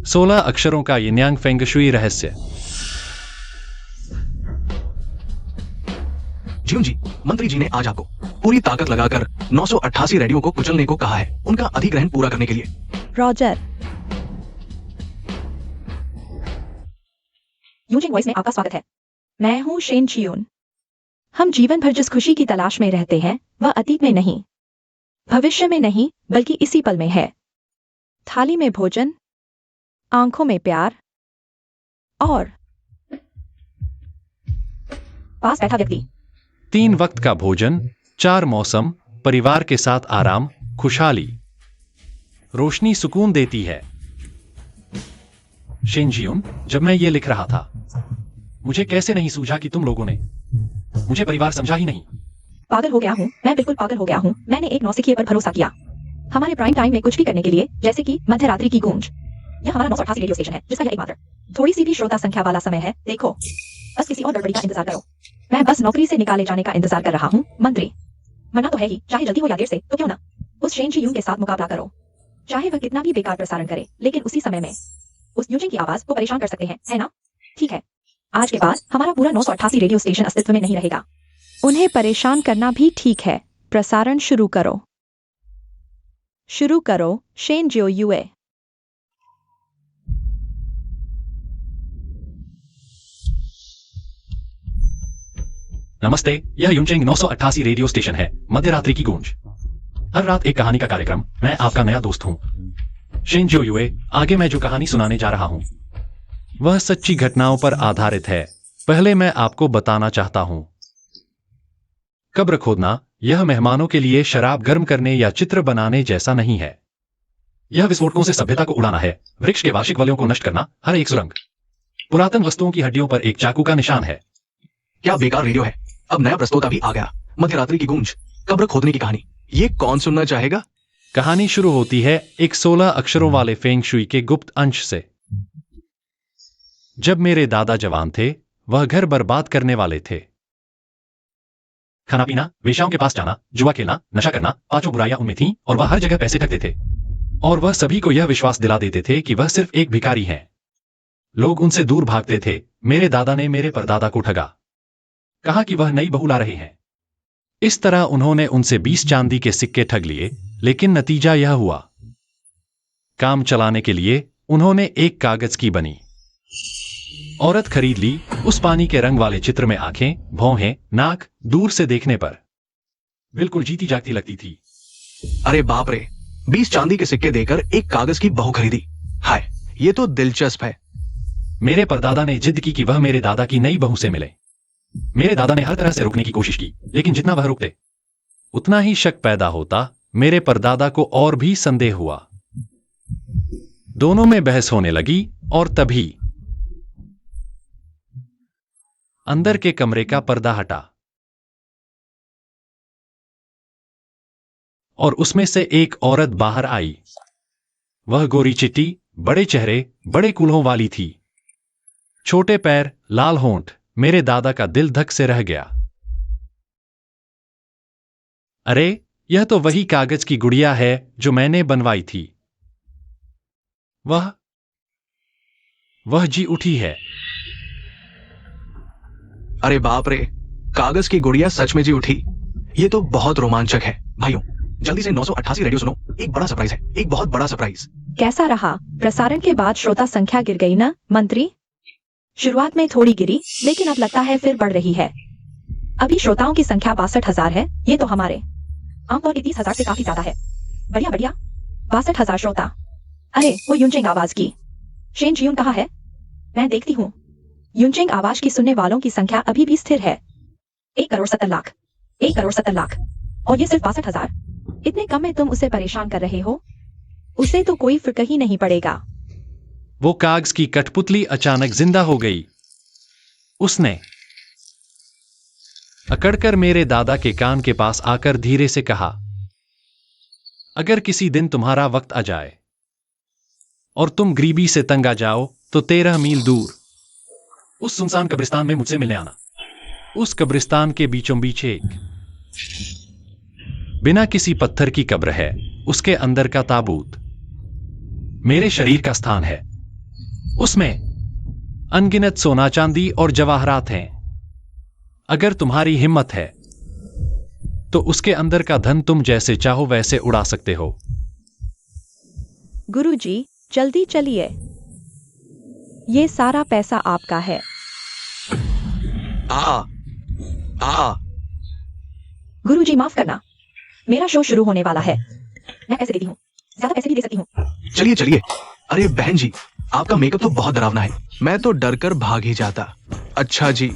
16 अक्षरों का यिन्यांग फेंगशुई रहस्य। जियोन जी, मंत्री जी ने आज आपको पूरी ताकत लगाकर 988 रेडियो को कुचलने को कहा है, उनका अधिग्रहण पूरा करने के लिए। रॉजर। यूनचेंग वॉइस में आपका स्वागत है। मैं हूं शेन जियोन। हम जीवन भर जिस खुशी की तलाश में रहते हैं वह अतीत में नहीं, भविष्य में नहीं, बल्कि इसी पल में है। थाली में भोजन, आंखों में प्यार और पास बैठा व्यक्ति। 3 वक्त का भोजन, 4 मौसम, परिवार के साथ आराम, खुशहाली। रोशनी सुकून देती है। शेन जियोन, जब मैं ये लिख रहा था मुझे कैसे नहीं सूझा कि तुम लोगों ने मुझे परिवार समझा ही नहीं। पागल हो गया हूँ, मैं बिल्कुल पागल हो गया हूँ। मैंने एक नौसिखिए पर भरोसा किया, हमारे प्राइम टाइम में कुछ भी करने के लिए, जैसे कि मध्य रात्रि की गूंज। यह हमारा 988 रेडियो स्टेशन है, जिसका यह एकमात्र थोड़ी सी भी श्रोता संख्या वाला समय है। देखो, बस किसी और गड़बड़ी का इंतजार करो। मैं बस नौकरी से निकाले जाने का इंतजार कर रहा हूँ, मंत्री। मरना तो है ही, चाहे जल्दी हो या देर से, तो क्यों ना उस शेन जियोन के साथ मुकाबला करो। चाहे वह कितना भी बेकार प्रसारण करे, लेकिन उसी समय में उस यूजिंग की आवाज को परेशान कर सकते हैं, है ना? ठीक है, आज के बाद हमारा पूरा 988 रेडियो स्टेशन अस्तित्व में नहीं रहेगा। उन्हें परेशान करना भी ठीक है। प्रसारण शुरू करो। शुरू करो, शेन जियो यूए। नमस्ते, यह यूनचेंग 988 रेडियो स्टेशन है, मध्यरात्रि की गूंज। हर रात एक कहानी का कार्यक्रम। मैं आपका नया दोस्त हूं, शेन जियो यूए। आगे मैं जो कहानी सुनाने जा रहा हूं वह सच्ची घटनाओं पर आधारित है। पहले मैं आपको बताना चाहता हूं, कब्र खोदना यह मेहमानों के लिए शराब गर्म करने या चित्र बनाने जैसा नहीं है। यह विस्फोटकों से सभ्यता को उड़ाना है, वृक्ष के वार्षिक वलयों को नष्ट करना, हर एक सुरंग, पुरातन वस्तुओं की हड्डियों पर एक चाकू का निशान है। क्या बेकार रेडियो है। अब नया प्रस्तोता भी आ गया, मध्यरात्रि की गूंज, कब्र खोदने की कहानी। ये कौन सुनना चाहेगा? कहानी शुरू होती है एक 16 अक्षरों वाले फेंग शुई के गुप्त अंश से। जब मेरे दादा जवान थे, वह घर बर्बाद करने वाले थे। खाना पीना, वेश्याओं के पास जाना, जुआ खेलना, नशा करना, पांचों बुराइयां उनमें थीं और वह हर जगह पैसे ठगते थे। और वह सभी को यह विश्वास दिला देते थे कि वह सिर्फ एक भिखारी हैं। लोग उनसे दूर भागते थे। मेरे दादा ने मेरे परदादा को ठगा, कहा कि वह नई बहू ला रहे हैं। इस तरह उन्होंने उनसे 20 चांदी के सिक्के ठग लिए, लेकिन नतीजा यह हुआ, काम चलाने के लिए उन्होंने एक कागज की बनी औरत खरीद ली। उस पानी के रंग वाले चित्र में आंखें, भौहें, नाक दूर से देखने पर बिल्कुल जीती जागती लगती थी। अरे बाप रे, 20 चांदी के सिक्के देकर एक कागज की बहू खरीदी। हाय, ये तो दिलचस्प है। मेरे परदादा ने जिद की कि वह मेरे दादा की नई बहू से मिले। मेरे दादा ने हर तरह से रोकने की कोशिश की, लेकिन जितना वह रुकते उतना ही शक पैदा होता। मेरे परदादा को और भी संदेह हुआ। दोनों में बहस होने लगी और तभी अंदर के कमरे का पर्दा हटा और उसमें से एक औरत बाहर आई। वह गोरी चिट्टी, बड़े चेहरे, बड़े कूल्हों वाली थी, छोटे पैर, लाल होंठ। मेरे दादा का दिल धक से रह गया। अरे, यह तो वही कागज की गुड़िया है जो मैंने बनवाई थी। वह जी उठी है। अरे बाप रे, कागज की गुड़िया सच में जी उठी। ये तो बहुत रोमांचक है। भाइयों, जल्दी से 988 रेडियो सुनो, एक बड़ा सरप्राइज है, एक बहुत बड़ा सरप्राइज। कैसा रहा? प्रसारण के बाद श्रोता संख्या गिर गई ना, मंत्री? शुरुआत में थोड़ी गिरी, लेकिन अब लगता है फिर बढ़ रही है। अभी श्रोताओं की संख्या 62,000 है। ये तो हमारे आमतौर की 30,000 से काफी ज्यादा है। बढ़िया बढ़िया, 62,000 श्रोता। अरे, वो यूनचेंग आवाज की शेन जियून कहाँ है? मैं देखती हूँ। यूनचेंग आवाज की सुनने वालों की संख्या अभी भी स्थिर है, 1,70,00,000, 1,70,00,000, और ये सिर्फ 62,000। इतने कम में तुम उसे परेशान कर रहे हो? उसे तो कोई फर्क ही नहीं पड़ेगा। वो कागज की कठपुतली अचानक जिंदा हो गई। उसने अकड़कर मेरे दादा के कान के पास आकर धीरे से कहा, अगर किसी दिन तुम्हारा वक्त आ जाए और तुम गरीबी से तंग आ जाओ तो 13 मील दूर उस सुनसान कब्रिस्तान में मुझसे मिलने आना। उस कब्रिस्तान के बीचों बीच एक बिना किसी पत्थर की कब्र है। उसके अंदर का ताबूत मेरे शरीर का स्थान है। उसमें अनगिनत सोना, चांदी और जवाहरात हैं। अगर तुम्हारी हिम्मत है तो उसके अंदर का धन तुम जैसे चाहो वैसे उड़ा सकते हो। गुरुजी, जल्दी चलिए, ये सारा पैसा आपका है। गुरुजी माफ करना, मेरा शो शुरू होने वाला है। मैं पैसे देती हूँ, ज्यादा पैसे भी दे सकती हूँ। चलिए चलिए। अरे बहन जी, आपका मेकअप तो बहुत डरावना है। मैं तो डर कर भाग ही जाता। अच्छा जी।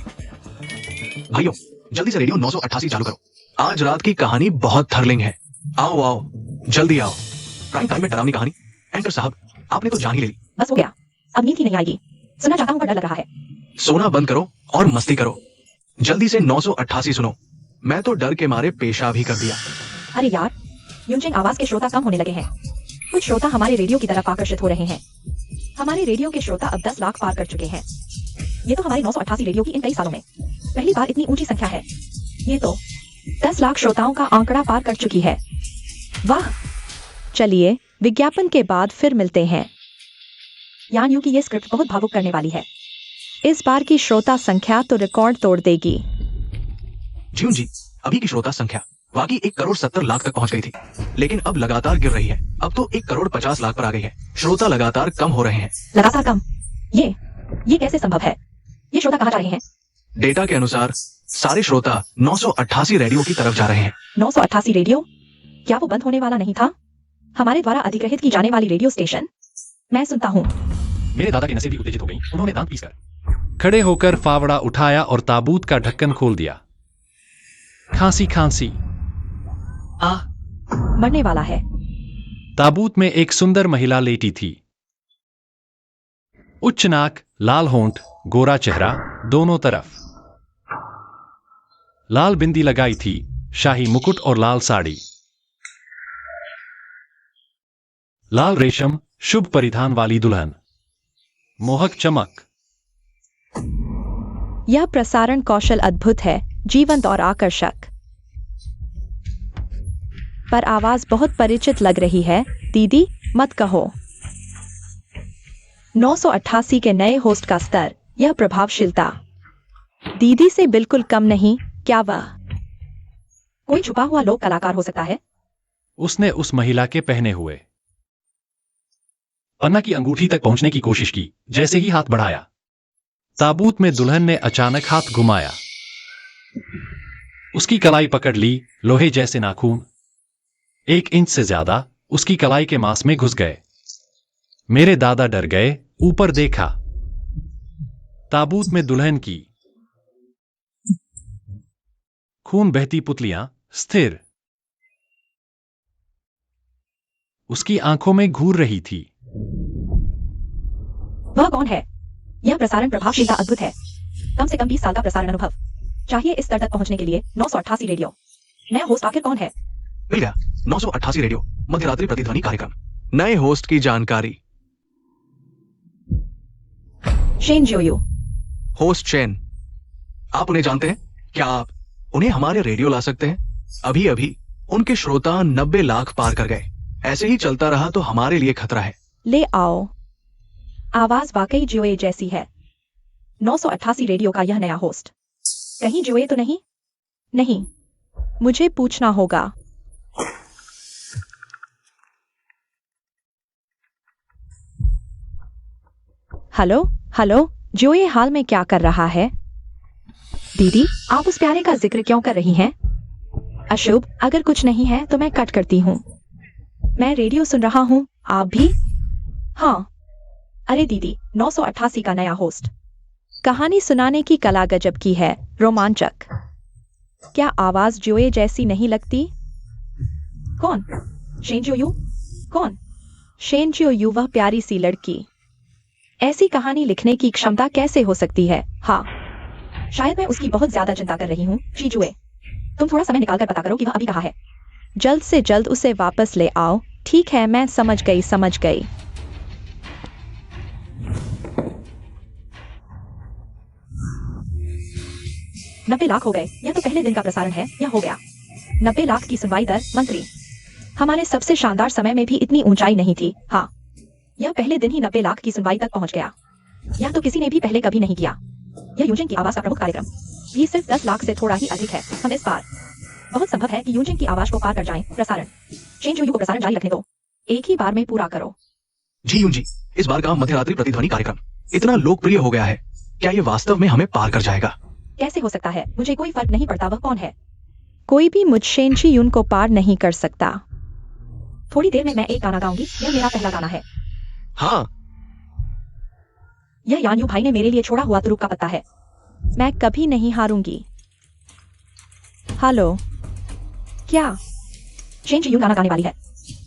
भाइयों, जल्दी से रेडियो 988 चालू करो। आज रात की कहानी बहुत थर्लिंग है। आओ आओ, जल्दी आओ। प्राइम टाइम में डरावनी कहानी। एंकर साहब, आपने तो जान ही ले ली। बस हो गया, अब नींद ही नहीं आएगी। सुनना चाहता हूँ पर डर लग रहा है। सोना बंद करो और मस्ती करो। जल्दी से 988 सुनो। मैं तो डर के मारे पेशाब भी कर दिया। अरे यार, यूनचेंग आवाज के श्रोता कम होने लगे हैं। कुछ श्रोता हमारे रेडियो की तरफ आकर्षित हो रहे हैं। हमारे रेडियो के श्रोता अब 10 लाख पार कर चुके हैं। ये तो हमारे 988 रेडियो की इन कई सालों में पहली बार इतनी ऊंची संख्या है। ये तो 10 लाख श्रोताओं का आंकड़ा पार कर चुकी है। वाह। चलिए, विज्ञापन के बाद फिर मिलते हैं। यान यू की ये स्क्रिप्ट बहुत भावुक करने वाली है। इस बार की श्रोता संख्या तो रिकॉर्ड तोड़ देगी। जीवन जी, अभी की श्रोता संख्या वाकई 1,70,00,000 तक पहुंच गई थी, लेकिन अब लगातार गिर रही है। अब तो 1,50,00,000 पर आ गई है। श्रोता लगातार कम हो रहे हैं। लगातार कम? ये कैसे संभव है? ये श्रोता कहाँ जा रहे हैं? डेटा के अनुसार सारे श्रोता 988 रेडियो की तरफ जा रहे हैं। 988 रेडियो? क्या वो बंद होने वाला नहीं था? हमारे द्वारा अधिग्रहित की जाने वाली रेडियो स्टेशन? मैं सुनता हूँ। मेरे दादा की नसें भी उत्तेजित हो गईं। उन्होंने दांत पीसकर खड़े होकर फावड़ा उठाया और ताबूत का ढक्कन खोल दिया। खांसी खांसी। मरने वाला है। ताबूत में एक सुंदर महिला लेटी थी। उच्च नाक, लाल होंठ, गोरा चेहरा, दोनों तरफ लाल बिंदी लगाई थी, शाही मुकुट और लाल साड़ी। लाल रेशम, शुभ परिधान वाली दुल्हन, मोहक चमक। यह प्रसारण कौशल अद्भुत है, जीवंत और आकर्षक। पर आवाज बहुत परिचित लग रही है। दीदी, मत कहो। 988 के नए होस्ट का स्तर, यह प्रभावशीलता दीदी से बिल्कुल कम नहीं। क्या वह कोई छुपा हुआ लोक कलाकार हो सकता है? उसने उस महिला के पहने हुए पन्ना की अंगूठी तक पहुंचने की कोशिश की। जैसे ही हाथ बढ़ाया, ताबूत में दुल्हन ने अचानक हाथ घुमाया। उसकी कलाई पकड़ ली। लोहे जैसे नाखून 1 इंच से ज्यादा उसकी कलाई के मांस में घुस गए। मेरे दादा डर गए। ऊपर देखा, ताबूत में दुल्हन की खून बहती पुतलियां स्थिर, उसकी आंखों में घूर रही थी। वह कौन है? यह प्रसारण प्रभावशीलता अद्भुत है। कम से कम 20 साल का प्रसारण अनुभव चाहिए इस स्तर तक पहुंचने के लिए। 988 रेडियो। नया होस्ट आखिर कौन है? मिल गया। 988 रेडियो मध्यरात्रि प्रतिध्वनि कार्यक्रम। नए होस्ट की जानकारी। शेन जियोयू। Host Shen. आप उन्हें जानते हैं? क्या आप उन्हें हमारे रेडियो ला सकते हैं? अभी अभी उनके श्रोता 90 लाख पार कर गए। ऐसे ही चलता रहा तो हमारे लिए खतरा है। ले आओ। आवाज वाकई जियोए जैसी है। 988 रेडियो का यह नया होस्ट कहीं जियोए तो नहीं? नहीं, मुझे पूछना होगा। हेलो हेलो, जो ये हाल में क्या कर रहा है? दीदी, आप उस प्यारे का जिक्र क्यों कर रही हैं? अशुभ, अगर कुछ नहीं है तो मैं कट करती हूँ। मैं रेडियो सुन रहा हूँ। आप भी? हाँ। अरे दीदी, 988 का नया होस्ट। कहानी सुनाने की कला गजब की है, रोमांचक। क्या आवाज जोए जैसी नहीं लगती? कौन? शेन जियोयू? कौन? शेन जियोयू, वह प्यारी सी लड़की। ऐसी कहानी लिखने की क्षमता कैसे हो सकती है? हाँ, शायद मैं उसकी बहुत ज्यादा चिंता कर रही हूँ। शीजुए, तुम थोड़ा समय निकाल कर पता करो कि वह अभी कहाँ है। जल्द से जल्द उसे वापस ले आओ। ठीक है, मैं समझ गई। 90 लाख हो गए। यह तो पहले दिन का प्रसारण है। यह हो गया। 90 लाख की सुनवाई दर। मंत्री, हमारे सबसे शानदार समय में भी इतनी ऊंचाई नहीं थी। हाँ, यह पहले दिन ही 90 लाख की सुनवाई तक पहुंच गया। यह तो किसी ने भी पहले कभी नहीं किया। यह यूजिन की आवाज का प्रमुख कार्यक्रम भी सिर्फ 10 लाख से थोड़ा ही अधिक है। हम इस बार बहुत संभव है कि यूजिन की आवाज को पार कर जाएं। प्रसारण शेन जियोयू को प्रसारण जारी रखने दो। एक ही बार में पूरा करो। जी यून जी, इस बार का मध्यरात्रि प्रतिध्वनि कार्यक्रम इतना लोकप्रिय हो गया है। क्या ये वास्तव में हमें पार कर जाएगा? कैसे हो सकता है? मुझे कोई फर्क नहीं पड़ता वह कौन है। कोई भी मुझ शेन जियोयू को पार नहीं कर सकता। थोड़ी देर में मैं एक गाना गाऊंगी। यह मेरा पहला गाना है। हाँ, यह यान्यू भाई ने मेरे लिए छोड़ा हुआ तुरुप का पत्ता है। मैं कभी नहीं हारूंगी। हेलो, क्या शेन जियोयू गाना गाने वाली है?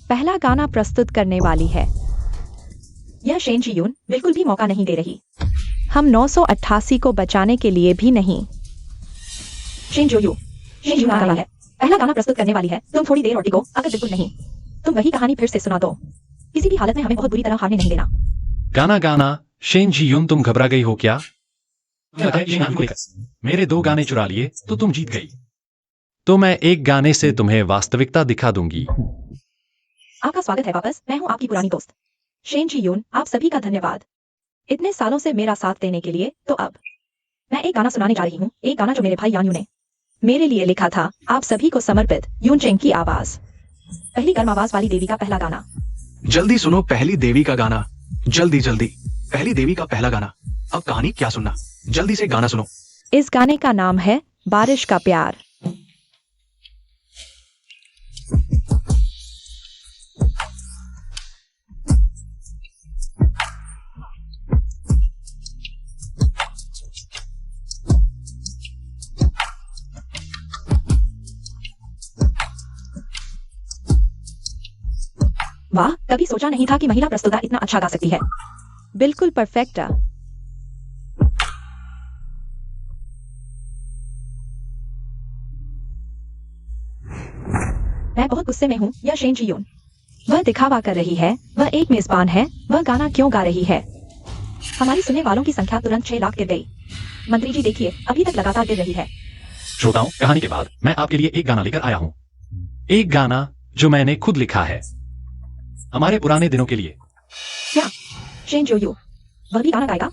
पहला गाना प्रस्तुत करने वाली है। यह शेन जियोयू बिल्कुल भी मौका नहीं दे रही। हम 988 को बचाने के लिए भी नहीं। शेन जियोयू गाना गाना है। पहला गाना प्रस्तुत करने वाली है। तुम थोड़ी देर और टिको। अगर बिल्कुल नहीं, तुम वही कहानी फिर से सुना दो। किसी भी हालत में हमें बहुत बुरी तरह हारने नहीं देना। गाना गाना। शेन जियोयू, तुम घबरा गई हो क्या? मेरे 2 गाने चुरा लिए तो तुम जीत गई। तो मैं एक गाने से तुम्हें वास्तविकता दिखा दूंगी। आपका स्वागत है वापस। मैं हूँ आपकी पुरानी दोस्त शेन जी यून, आप सभी का धन्यवाद इतने सालों से मेरा साथ देने के लिए। तो अब मैं एक गाना सुनाने जा रही हूँ, एक गाना जो मेरे भाई यान्यू ने मेरे लिए लिखा था, आप सभी को समर्पित। यून चेंग की आवाज, पहली गर्म आवाज वाली देवी का पहला गाना। जल्दी सुनो पहली देवी का गाना, जल्दी जल्दी पहली देवी का पहला गाना। अब कहानी क्या सुनना, जल्दी से गाना सुनो। इस गाने का नाम है बारिश का प्यार। वाह, कभी सोचा नहीं था कि महिला प्रस्तुता इतना अच्छा गा सकती है। बिल्कुल परफेक्ट। मैं बहुत गुस्से में हूँ। यह शेन जी यून, वह दिखावा कर रही है, वह एक मेजबान है, वह गाना क्यों गा रही है? हमारी सुनने वालों की संख्या तुरंत 6 लाख गिर गई। मंत्री जी देखिए, अभी तक लगातार गिर रही है। श्रोताओं, कहानी के बाद मैं आपके लिए एक गाना लेकर आया हूँ, एक गाना जो मैंने खुद लिखा है हमारे पुराने दिनों के लिए। क्या शेन जो यू वह भी गाना गाएगा?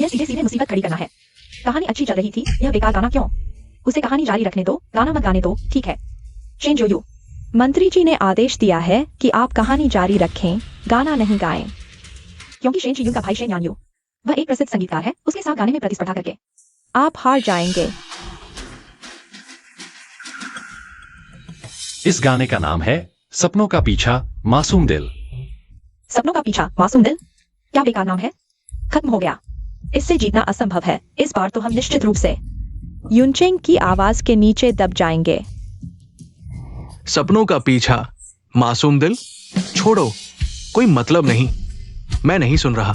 यह सीधे सीधे मुसीबत खड़ी करना है। कहानी अच्छी चल रही थी, यह बेकार गाना क्यों? उसे कहानी जारी रखने दो, गाना मत गाने दो, ठीक है? शेन जो यू, मंत्री जी ने आदेश दिया है कि आप कहानी जारी रखें, गाना नहीं गाएं। क्योंकि शेन जी यून का भाई शेन यान्यू, वह एक प्रसिद्ध संगीतकार है, उसके साथ गाने में प्रतिस्पर्धा करके आप हार जाएंगे। इस गाने का नाम है सपनों का पीछा मासूम दिल। सपनों का पीछा मासूम दिल, क्या बेकार नाम है। खत्म हो गया, इससे जीतना असंभव है। इस बार तो हम निश्चित रूप से यूनचेंग की आवाज के नीचे दब जाएंगे। सपनों का पीछा मासूम दिल, छोड़ो, कोई मतलब नहीं, मैं नहीं सुन रहा।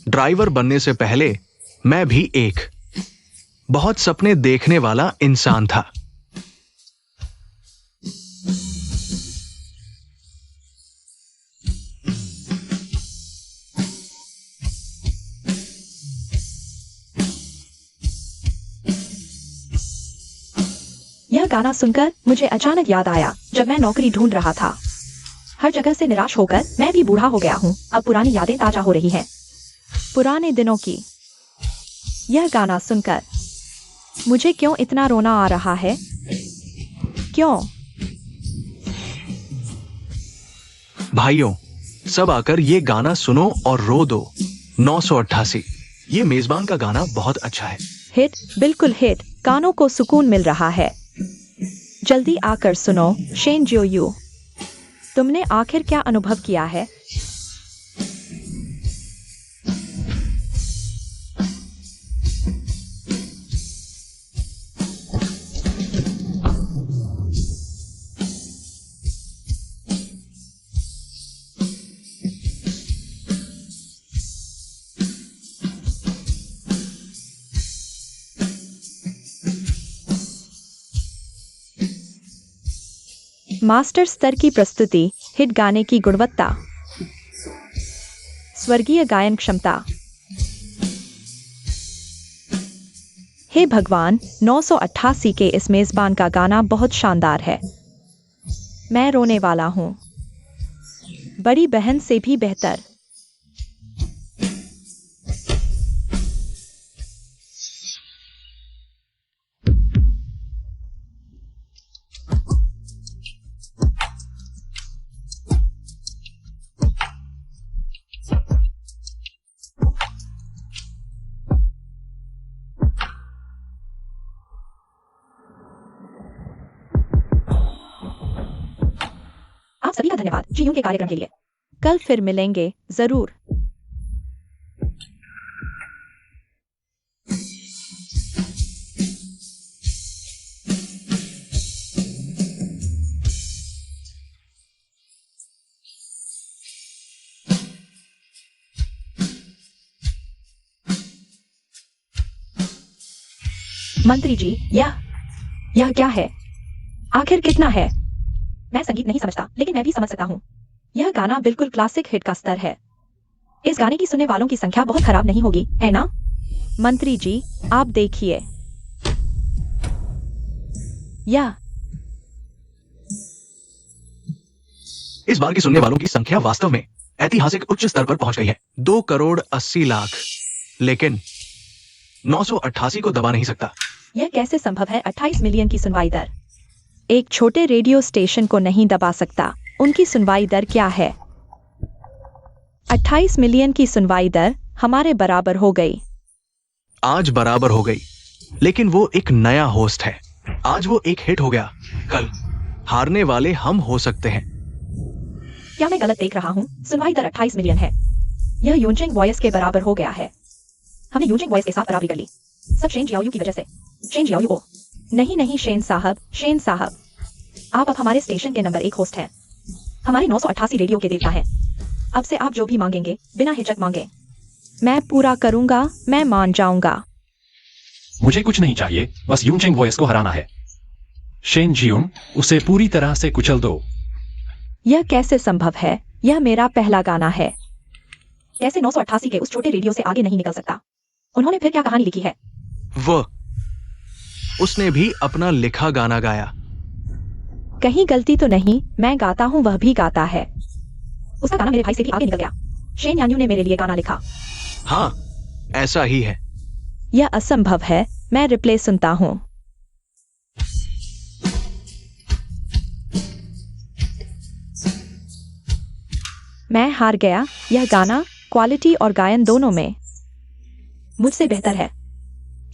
ड्राइवर बनने से पहले मैं भी एक बहुत सपने देखने वाला इंसान था। यह गाना सुनकर मुझे अचानक याद आया जब मैं नौकरी ढूंढ रहा था। हर जगह से निराश होकर मैं भी बूढ़ा हो गया हूँ। अब पुरानी यादें ताजा हो रही हैं। पुराने दिनों की यह गाना सुनकर मुझे क्यों इतना रोना आ रहा है? क्यों? भाइयों, सब आकर ये गाना सुनो और रो दो। 988, ये मेजबान का गाना बहुत अच्छा है। हिट, बिल्कुल हिट, कानों को सुकून मिल रहा है। जल्दी आकर सुनो शेन जो यू, तुमने आखिर क्या अनुभव किया है? मास्टर स्तर की प्रस्तुति, हिट गाने की गुणवत्ता, स्वर्गीय गायन क्षमता। हे भगवान, 988 के इस मेजबान का गाना बहुत शानदार है। मैं रोने वाला हूं। बड़ी बहन से भी बेहतर। आप सभी का धन्यवाद जी यून के कार्यक्रम के लिए। कल फिर मिलेंगे जरूर। मंत्री जी, यह क्या है? आखिर कितना है? मैं संगीत नहीं समझता, लेकिन मैं भी समझ सकता हूँ। यह गाना बिल्कुल क्लासिक हिट का स्तर है। इस गाने की सुनने वालों की संख्या बहुत खराब नहीं होगी, है ना? मंत्री जी, आप देखिए। यह इस बार की सुनने वालों की संख्या वास्तव में ऐतिहासिक उच्च स्तर पर पहुंच गई है, 2,80,00,000। लेकिन 988 को दबा नहीं सकता। यह कैसे संभव है? 28 मिलियन की सुनवाई दर। एक छोटे रेडियो स्टेशन को नहीं दबा सकता। उनकी सुनवाई दर क्या है? 28 मिलियन की सुनवाई दर हमारे बराबर हो गई। आज बराबर हो गई, लेकिन वो एक नया होस्ट है। आज वो एक हिट हो गया, कल हारने वाले हम हो सकते हैं। क्या मैं गलत देख रहा हूँ? सुनवाई दर 28 मिलियन है। यह यूनचेंग वॉइस के बराबर हो गया है। हमने यूनचेंग वॉइस के साथ बराबरी कर ली, सब शेन जियाओयू की वजह से। शेन जियाओयू ओ नहीं शेन साहब, आप अब हमारे स्टेशन के नंबर 1 होस्ट हैं। हमारे 988 रेडियो के देवता हैं। अब से आप जो भी मांगेंगे बिना हिचक मांगे। मैं पूरा करूंगा, मैं मान जाऊंगा। मुझे कुछ नहीं चाहिए, बस यूनचेंग वॉइस को हराना है। शेन जियोन, उसे पूरी तरह से कुचल दो। यह कैसे संभव है? यह मेरा पहला गाना है। कैसे 988 के उस छोटे रेडियो से आगे नहीं निकल सकता? उन्होंने फिर क्या कहानी लिखी है? उसने भी अपना लिखा गाना गाया। कहीं गलती तो नहीं? मैं गाता हूँ, वह भी गाता है। उसका गाना मेरे भाई से भी आगे निकल गया। शेन यान्यू ने मेरे लिए गाना लिखा। हाँ, ऐसा ही है। यह असंभव है। मैं रिप्ले सुनता हूँ। मैं हार गया। यह गाना क्वालिटी और गायन दोनों में मुझसे बेहतर है।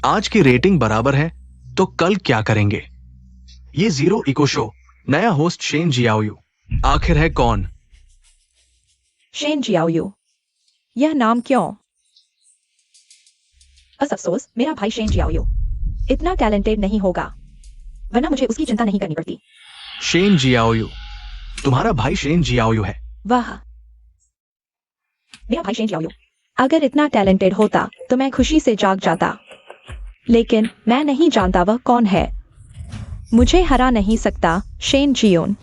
आज की रेटिंग बराबर है, तो कल क्या करेंगे? ये जीरो इको शो, नया होस्ट शेन जियाओयू। आखिर है कौन? शेन जियाओयू। यह नाम क्यों? बस अफसोस, मेरा भाई शेन जियाओयू इतना टैलेंटेड नहीं होगा, वरना मुझे उसकी चिंता नहीं करनी पड़ती। शेन जियाओयू, तुम्हारा भाई शेन जियाओयू है। वाह, मेरा भाई शेन जियाओयू। अगर इतना टैलेंटेड होता तो मैं खुशी से जाग जाता, लेकिन मैं नहीं जानता वह कौन है। मुझे हरा नहीं सकता शेन जियोन।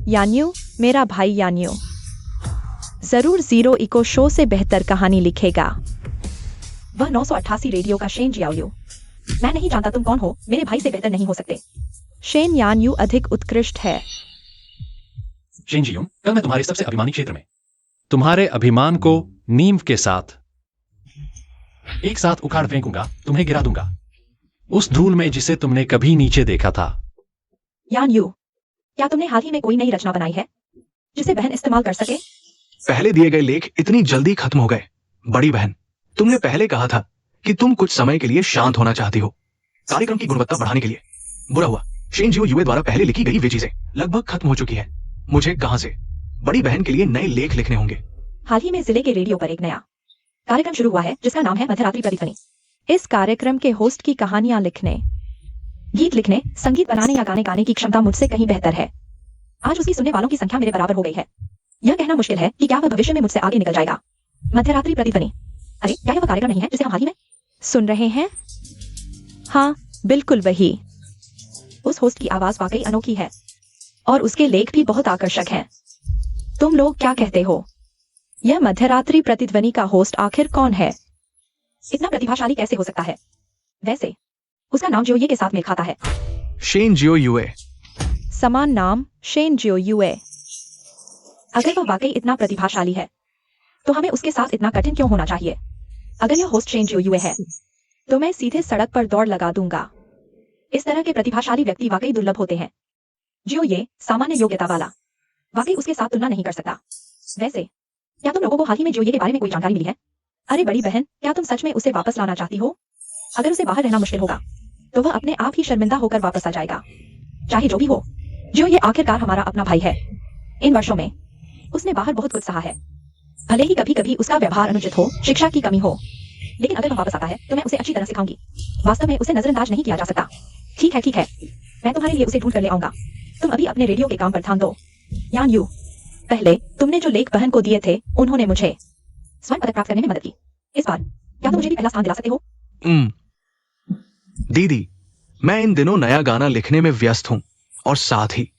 यान्यू, मेरा भाई यान्यू जरूर जीरो इको शो से बेहतर कहानी लिखेगा। वह 988 रेडियो का शेन जियाओयू। मैं नहीं जानता तुम कौन हो, मेरे भाई से बेहतर नहीं हो सकते। शेन यान्यू अधिक उत्कृष्ट है। शेन जियोन, कल मैं तुम्हारे सबसे अभिमानी क्षेत्र में तुम्हारे अभिमान को नीम के साथ एक साथ उखाड़ फेंकूंगा, तुम्हें गिरा दूंगा उस धूल में जिसे तुमने कभी नीचे देखा था। यान्यू, क्या तुमने हाल ही में कोई नई रचना बनाई है जिसे बहन इस्तेमाल कर सके? पहले दिए गए लेख इतनी जल्दी खत्म हो गए। बड़ी बहन, तुमने पहले कहा था कि तुम कुछ समय के लिए शांत होना चाहती हो, कार्यक्रम की गुणवत्ता बढ़ाने के लिए। बुरा हुआ, शेन जियाओयू द्वारा पहले लिखी गई वे चीजें लगभग खत्म हो चुकी है। मुझे कहां से बड़ी बहन के लिए नए लेख लिखने होंगे। हाल ही में जिले के रेडियो पर एक नया कार्यक्रम शुरू हुआ है जिसका नाम है मध्यरात्रि प्रतिध्वनि। इस कार्यक्रम के होस्ट की कहानियां लिखने, गीत लिखने, संगीत बनाने या गाने गाने की क्षमता मुझसे कहीं बेहतर है। आज उसकी सुनने वालों की संख्या मेरे बराबर हो गई है। यह कहना मुश्किल है कि क्या वह भविष्य में मुझसे आगे निकल जाएगा। मध्यरात्रि प्रतिध्वनि, अरे क्या यह वह कार्यक्रम नहीं है जिसे हम हाल ही में सुन रहे हैं? हाँ, बिल्कुल वही। उस होस्ट की आवाज वाकई अनोखी है और उसके लेख भी बहुत आकर्षक हैं। तुम लोग क्या कहते हो? यह मध्यरात्रि प्रतिध्वनि का होस्ट आखिर कौन है? इतना प्रतिभाशाली कैसे हो सकता है? वैसे उसका नाम जियोये के साथ मेल खाता है। शेन जियाओयू। समान नाम, शेन जियाओयू। अगर वह वाकई इतना प्रतिभाशाली है तो हमें उसके साथ इतना कठिन क्यों होना चाहिए? अगर यह होस्ट शेन जियाओयू है तो मैं सीधे सड़क पर दौड़ लगा दूंगा। इस तरह के प्रतिभाशाली व्यक्ति वाकई दुर्लभ होते हैं। जियोये सामान्य योग्यता वाला वाकई उसके साथ तुलना नहीं कर सकता। वैसे क्या तुम लोगों को हाल ही में जियोये के बारे में कोई जानकारी मिली है? अरे बड़ी बहन, क्या तुम सच में उसे वापस लाना चाहती हो? अगर उसे बाहर रहना मुश्किल होगा तो वह अपने आप ही शर्मिंदा होकर वापस आ जाएगा। चाहे जो भी हो, जियोये आखिरकार हमारा अपना भाई है। इन वर्षों में उसने बाहर बहुत कुछ सहा है। भले ही कभी कभी उसका व्यवहार अनुचित हो, शिक्षा की कमी हो, लेकिन अगर वह वापस आता है तो मैं उसे अच्छी तरह सिखाऊंगी। वास्तव में उसे नजरअंदाज नहीं किया जा सकता। ठीक है, मैं तुम्हारे लिए उसे ढूंढ कर ले आऊंगा। तुम अभी अपने रेडियो के काम पर ध्यान दो। यान्यू, पहले तुमने जो लेख बहन को दिए थे उन्होंने मुझे स्वर्ण पदक प्राप्त करने में मदद की। इस बार क्या तुम मुझे भी पहला स्थान दिला सकते हो? दीदी, मैं इन दिनों नया गाना लिखने में व्यस्त हूँ और साथ ही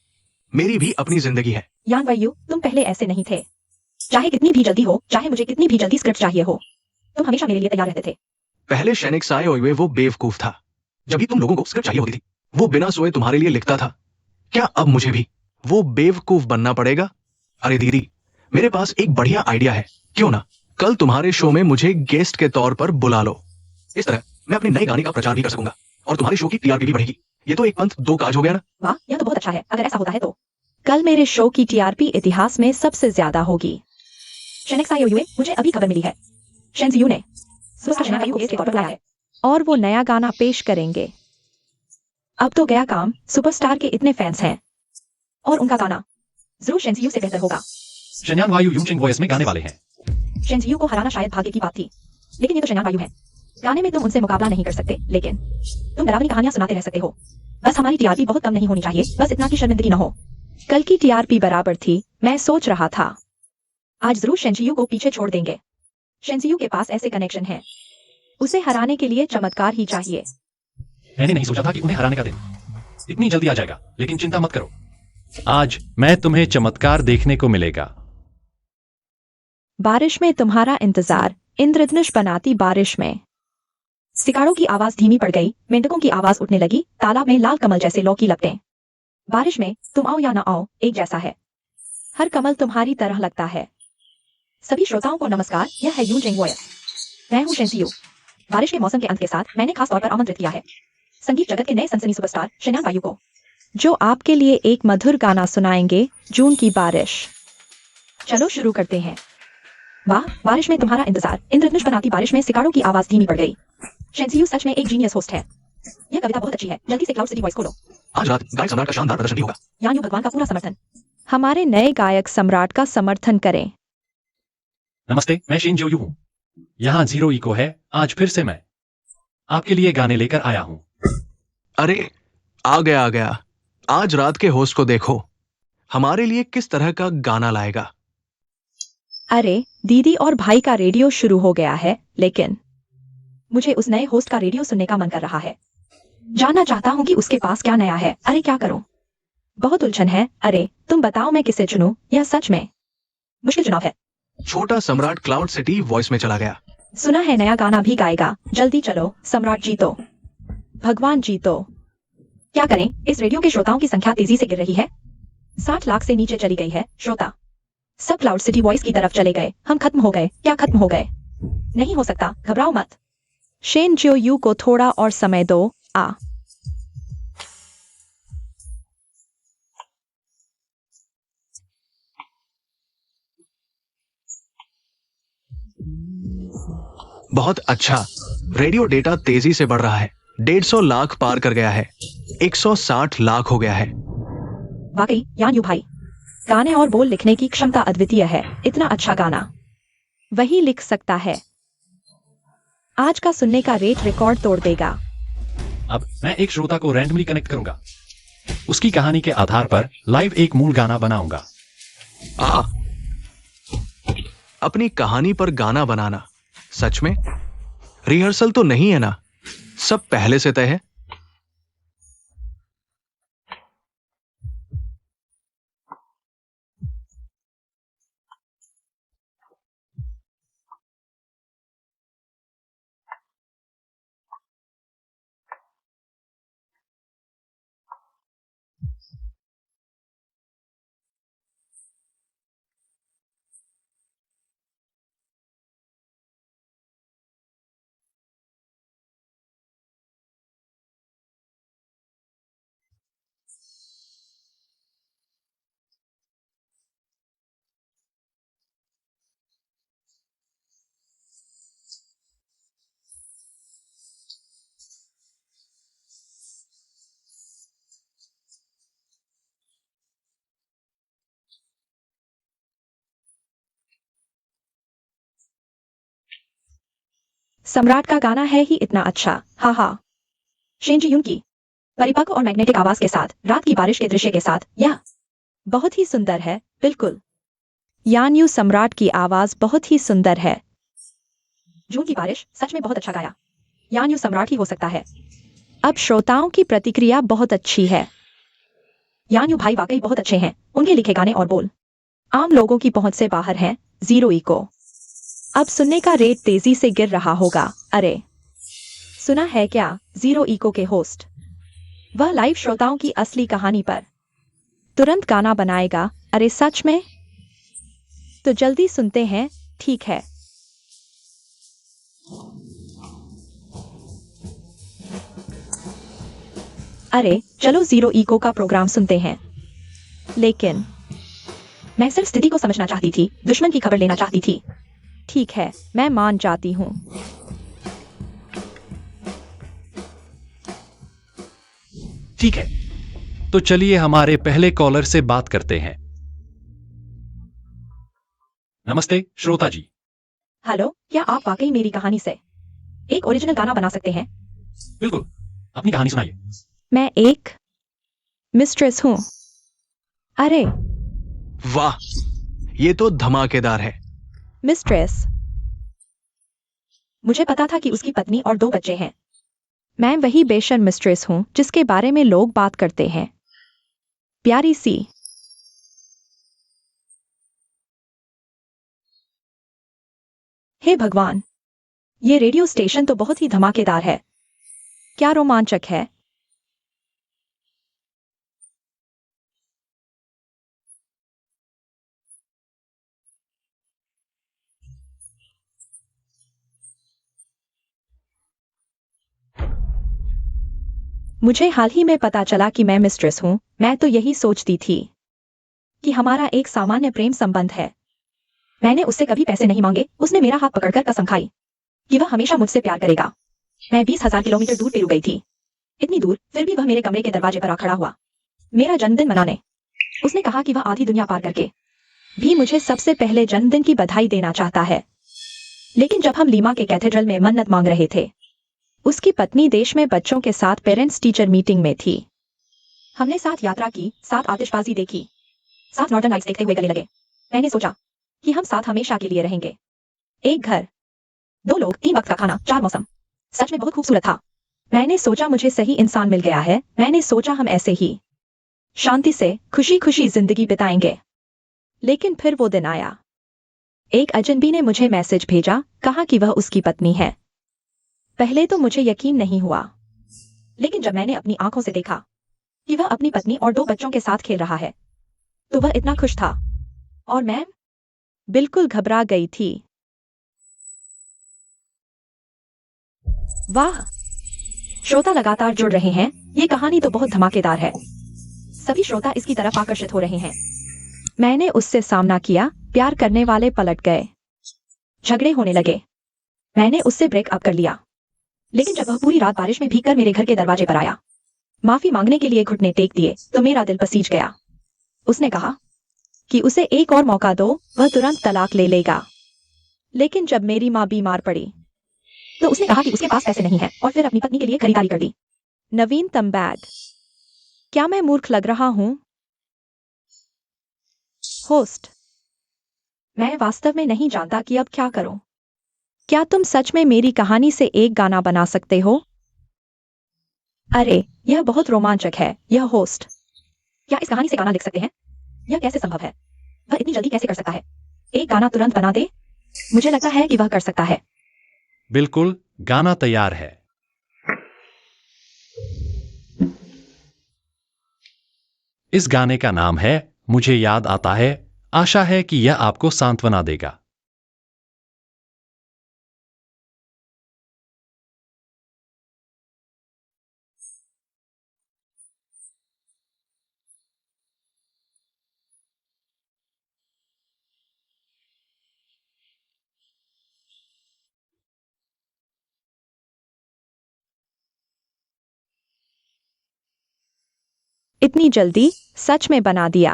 मेरी भी अपनी जिंदगी है। यान वायु, तुम पहले ऐसे नहीं थे। चाहे कितनी भी जल्दी हो, चाहे मुझे कितनी भी जल्दी स्क्रिप्ट चाहिए हो, तुम हमेशा मेरे लिए तैयार रहते थे। पहले शेनिक साय ओइवे वो बेवकूफ था। जब भी तुम लोगों को स्क्रिप्ट चाहिए होती थी, वो बिना सोए तुम्हारे लिए लिखता था। क्या अब मुझे भी वो बेवकूफ बनना पड़ेगा? अरे दीदी, मेरे पास एक बढ़िया आइडिया है। क्यों ना कल तुम्हारे शो में मुझे गेस्ट के तौर पर बुला लो। इस तरह मैं अपने नए गाने का प्रचार भी कर सकूंगा और तुम्हारे शो की टीआरपी भी बढ़ेगी। ये तो एक पंथ दो काज हो गया ना। वाह, यह तो बहुत अच्छा है। अगर ऐसा होता है तो कल मेरे शो की टीआरपी इतिहास में सबसे ज्यादा होगी। शेनिक साय ओइवे, मुझे अभी खबर मिली है। शेनजियू ने सुपरस्टार शेनिक साय को गेस्ट के तौर पर बुलाया है और वो नया गाना पेश करेंगे। अब तो गया काम। सुपरस्टार के इतने फैंस हैं और उनका गाना जरूर शेनजियू से बेहतर होगा। शन्यान वायु यूनचेंग वॉइस में गाने वाले हैं। शेनजियू को हराना शायद भाग्य की बात थी, लेकिन ये तो शन्यान वायु है। गाने में तुम उनसे मुकाबला नहीं कर सकते, लेकिन तुम डरावनी कहानियां सुनाते रह सकते हो। बस हमारी टीआरपी बहुत कम नहीं होनी चाहिए, बस इतना की शर्मिंदगी न हो। कल की टीआरपी बराबर थी, मैं सोच रहा था आज जरूर शेनजियू को पीछे छोड़ देंगे। शेनजियू के पास ऐसे कनेक्शन है, उसे हराने के लिए चमत्कार ही चाहिए। मैंने नहीं सोचा था कि उन्हें हराने का दिन इतनी जल्दी आ जाएगा, लेकिन चिंता मत करो, आज मैं तुम्हें चमत्कार देखने को मिलेगा। बारिश में तुम्हारा इंतजार, इंद्रधनुष बनाती बारिश में। सिकारों की आवाज धीमी पड़ गई, मेंढकों की आवाज उठने लगी, तालाब में लाल कमल जैसे लौ की लपटें। बारिश में तुम आओ या ना आओ एक जैसा है। हर कमल तुम्हारी तरह लगता है। सभी श्रोताओं को नमस्कार, यह है यूनचेंग वॉइस। मैं हूँ शेनजियू। बारिश के मौसम के अंत के साथ मैंने खास तौर पर आमंत्रित किया है संगीत जगत के नए सनसनी सुपरस्टार शन्यान वायु को, जो आपके लिए एक मधुर गाना सुनाएंगे, जून की बारिश। चलो शुरू करते हैं। वाह, बारिश में तुम्हारा इंतजार, इंद्रधनुष बनाती बारिश में सिकारों की आवाज धीमी पड़ गई। शेनजियू सच में एक जीनियस होस्ट है। यह कविता बहुत अच्छी है, जल्दी से क्लाउड सिटी वॉइस खोलो। आज रात गायक सम्राट का शानदार प्रदर्शन भी होगा। यान्यू भगवान का पूरा समर्थन। हमारे नए गायक सम्राट का समर्थन करें। नमस्ते, मैं शेनजियू हूँ। यहाँ जीरो इको है। आज फिर से मैं आपके लिए गाने लेकर आया हूँ। अरे आ गया। आज रात के होस्ट को देखो, हमारे लिए किस तरह का गाना लाएगा। अरे दीदी और भाई का रेडियो शुरू हो गया है, लेकिन मुझे उस नए होस्ट का रेडियो सुनने का मन कर रहा है। जानना चाहता हूँ कि उसके पास क्या नया है। अरे क्या करूं, बहुत उलझन है। अरे तुम बताओ मैं किसे चुनूं, यह सच में मुश्किल चुनाव है। छोटा सम्राट क्लाउड सिटी वॉइस में चला गया। सुना है नया गाना भी गाएगा। जल्दी चलो, सम्राट जीतो, भगवान जीतो। क्या करें, इस रेडियो के श्रोताओं की संख्या तेजी से गिर रही है। 60 लाख से नीचे चली गई है। श्रोता सब क्लाउड सिटी वॉइस की तरफ चले गए। हम खत्म हो गए। क्या खत्म हो गए? नहीं हो सकता, घबराओ मत। शेनजियू को थोड़ा और समय दो। बहुत अच्छा, रेडियो डेटा तेजी से बढ़ रहा है। 150 लाख पार कर गया है। 160 लाख हो गया है। वाकई यान्यू भाई, गाने और बोल लिखने की क्षमता अद्वितीय है। इतना अच्छा गाना वही लिख सकता है। आज का सुनने का रेट रिकॉर्ड तोड़ देगा। अब मैं एक श्रोता को रैंडमली कनेक्ट करूंगा, उसकी कहानी के आधार पर लाइव एक मूल गाना बनाऊंगा। अपनी कहानी पर गाना बनाना, सच में? रिहर्सल तो नहीं है ना? सब पहले से तय है। सम्राट का गाना है ही इतना अच्छा। हा हा। शेनजियू की परिपक्व और मैग्नेटिक आवाज के साथ, रात की बारिश के दृश्य के साथ, यह बहुत ही सुंदर है। बिल्कुल, यान्यू सम्राट की आवाज बहुत ही सुंदर है। जून की बारिश सच में बहुत अच्छा गाया। यान यू सम्राट ही हो सकता है। अब श्रोताओं की प्रतिक्रिया बहुत अच्छी है। यान यू भाई वाकई बहुत अच्छे हैं, उनके लिखे गाने और बोल आम लोगों की पहुंच से बाहर हैं। 0 इको। अब सुनने का रेट तेजी से गिर रहा होगा। अरे, सुना है क्या 0 इको के होस्ट? वह लाइव श्रोताओं की असली कहानी पर तुरंत गाना बनाएगा। अरे सच में? तो जल्दी सुनते हैं। ठीक है। अरे चलो 0 इको का प्रोग्राम सुनते हैं। लेकिन मैं सिर्फ स्थिति को समझना चाहती थी, दुश्मन की खबर लेना चाहती थी। ठीक है, मैं मान जाती हूँ। ठीक है, तो चलिए हमारे पहले कॉलर से बात करते हैं। नमस्ते श्रोता जी। हेलो, क्या आप वाकई मेरी कहानी से एक ओरिजिनल गाना बना सकते हैं? बिल्कुल, अपनी कहानी सुनाइए। मैं एक मिस्ट्रेस हूँ। अरे वाह, ये तो धमाकेदार है। मिस्ट्रेस, मुझे पता था कि उसकी पत्नी और 2 बच्चे हैं। मैं वही बेशर्म मिस्ट्रेस हूँ जिसके बारे में लोग बात करते हैं। प्यारी सी। हे भगवान, ये रेडियो स्टेशन तो बहुत ही धमाकेदार है। क्या रोमांचक है। मुझे हाल ही में पता चला कि मैं मिस्ट्रेस हूँ। मैं तो यही सोचती थी कि हमारा एक सामान्य प्रेम संबंध है। मैंने उससे कभी पैसे नहीं मांगे। उसने मेरा हाथ पकड़कर कसम खाई कि वह हमेशा मुझसे प्यार करेगा। मैं 20,000 किलोमीटर दूर पेरू गई थी। इतनी दूर, फिर भी वह मेरे कमरे के दरवाजे पर आ खड़ा हुआ मेरा जन्मदिन मनाने। उसने कहा कि वह आधी दुनिया पार करके भी मुझे सबसे पहले जन्मदिन की बधाई देना चाहता है। लेकिन जब हम लीमा के कैथेड्रल में मन्नत मांग रहे थे, उसकी पत्नी देश में बच्चों के साथ पेरेंट्स टीचर मीटिंग में थी। हमने साथ यात्रा की, साथ आतिशबाजी देखी, साथ नॉर्दर्न लाइट्स देखते हुए गले लगे। मैंने सोचा कि हम साथ हमेशा के लिए रहेंगे। एक घर, 2 लोग, 3 वक्त का खाना, 4 मौसम। सच में बहुत खूबसूरत था। मैंने सोचा मुझे सही इंसान मिल गया है। मैंने सोचा हम ऐसे ही शांति से खुशी खुशी जिंदगी बिताएंगे। लेकिन फिर वो दिन आया। एक अजनबी ने मुझे मैसेज भेजा, कहा कि वह उसकी पत्नी है। पहले तो मुझे यकीन नहीं हुआ, लेकिन जब मैंने अपनी आंखों से देखा कि वह अपनी पत्नी और 2 बच्चों के साथ खेल रहा है, तो वह इतना खुश था। और मैं बिल्कुल घबरा गई थी। वाह, श्रोता लगातार जुड़ रहे हैं। ये कहानी तो बहुत धमाकेदार है। सभी श्रोता इसकी तरफ आकर्षित हो रहे हैं। मैंने उससे सामना किया। प्यार करने वाले पलट गए। झगड़े होने लगे। मैंने उससे ब्रेकअप कर लिया। लेकिन जब वह पूरी रात बारिश में भीगकर मेरे घर के दरवाजे पर आया, माफी मांगने के लिए घुटने टेक दिए, तो मेरा दिल पसीज गया। उसने कहा कि उसे एक और मौका दो, वह तुरंत तलाक ले लेगा। लेकिन जब मेरी माँ बीमार पड़ी, तो उसने कहा कि उसके पास पैसे नहीं है, और फिर अपनी पत्नी के लिए खरीदारी कर दी। नवीनतम बैग। क्या मैं मूर्ख लग रहा हूँ? होस्ट, मैं वास्तव में नहीं जानता कि अब क्या करूं। क्या तुम सच में मेरी कहानी से एक गाना बना सकते हो? अरे, यह बहुत रोमांचक है। यह होस्ट, क्या इस कहानी से गाना लिख सकते हैं? यह कैसे संभव है? वह इतनी जल्दी कैसे कर सकता है? एक गाना तुरंत बना दे? मुझे लगता है कि वह कर सकता है। बिल्कुल, गाना तैयार है। इस गाने का नाम है मुझे याद आता है। आशा है कि यह आपको सांत्वना देगा। इतनी जल्दी सच में बना दिया।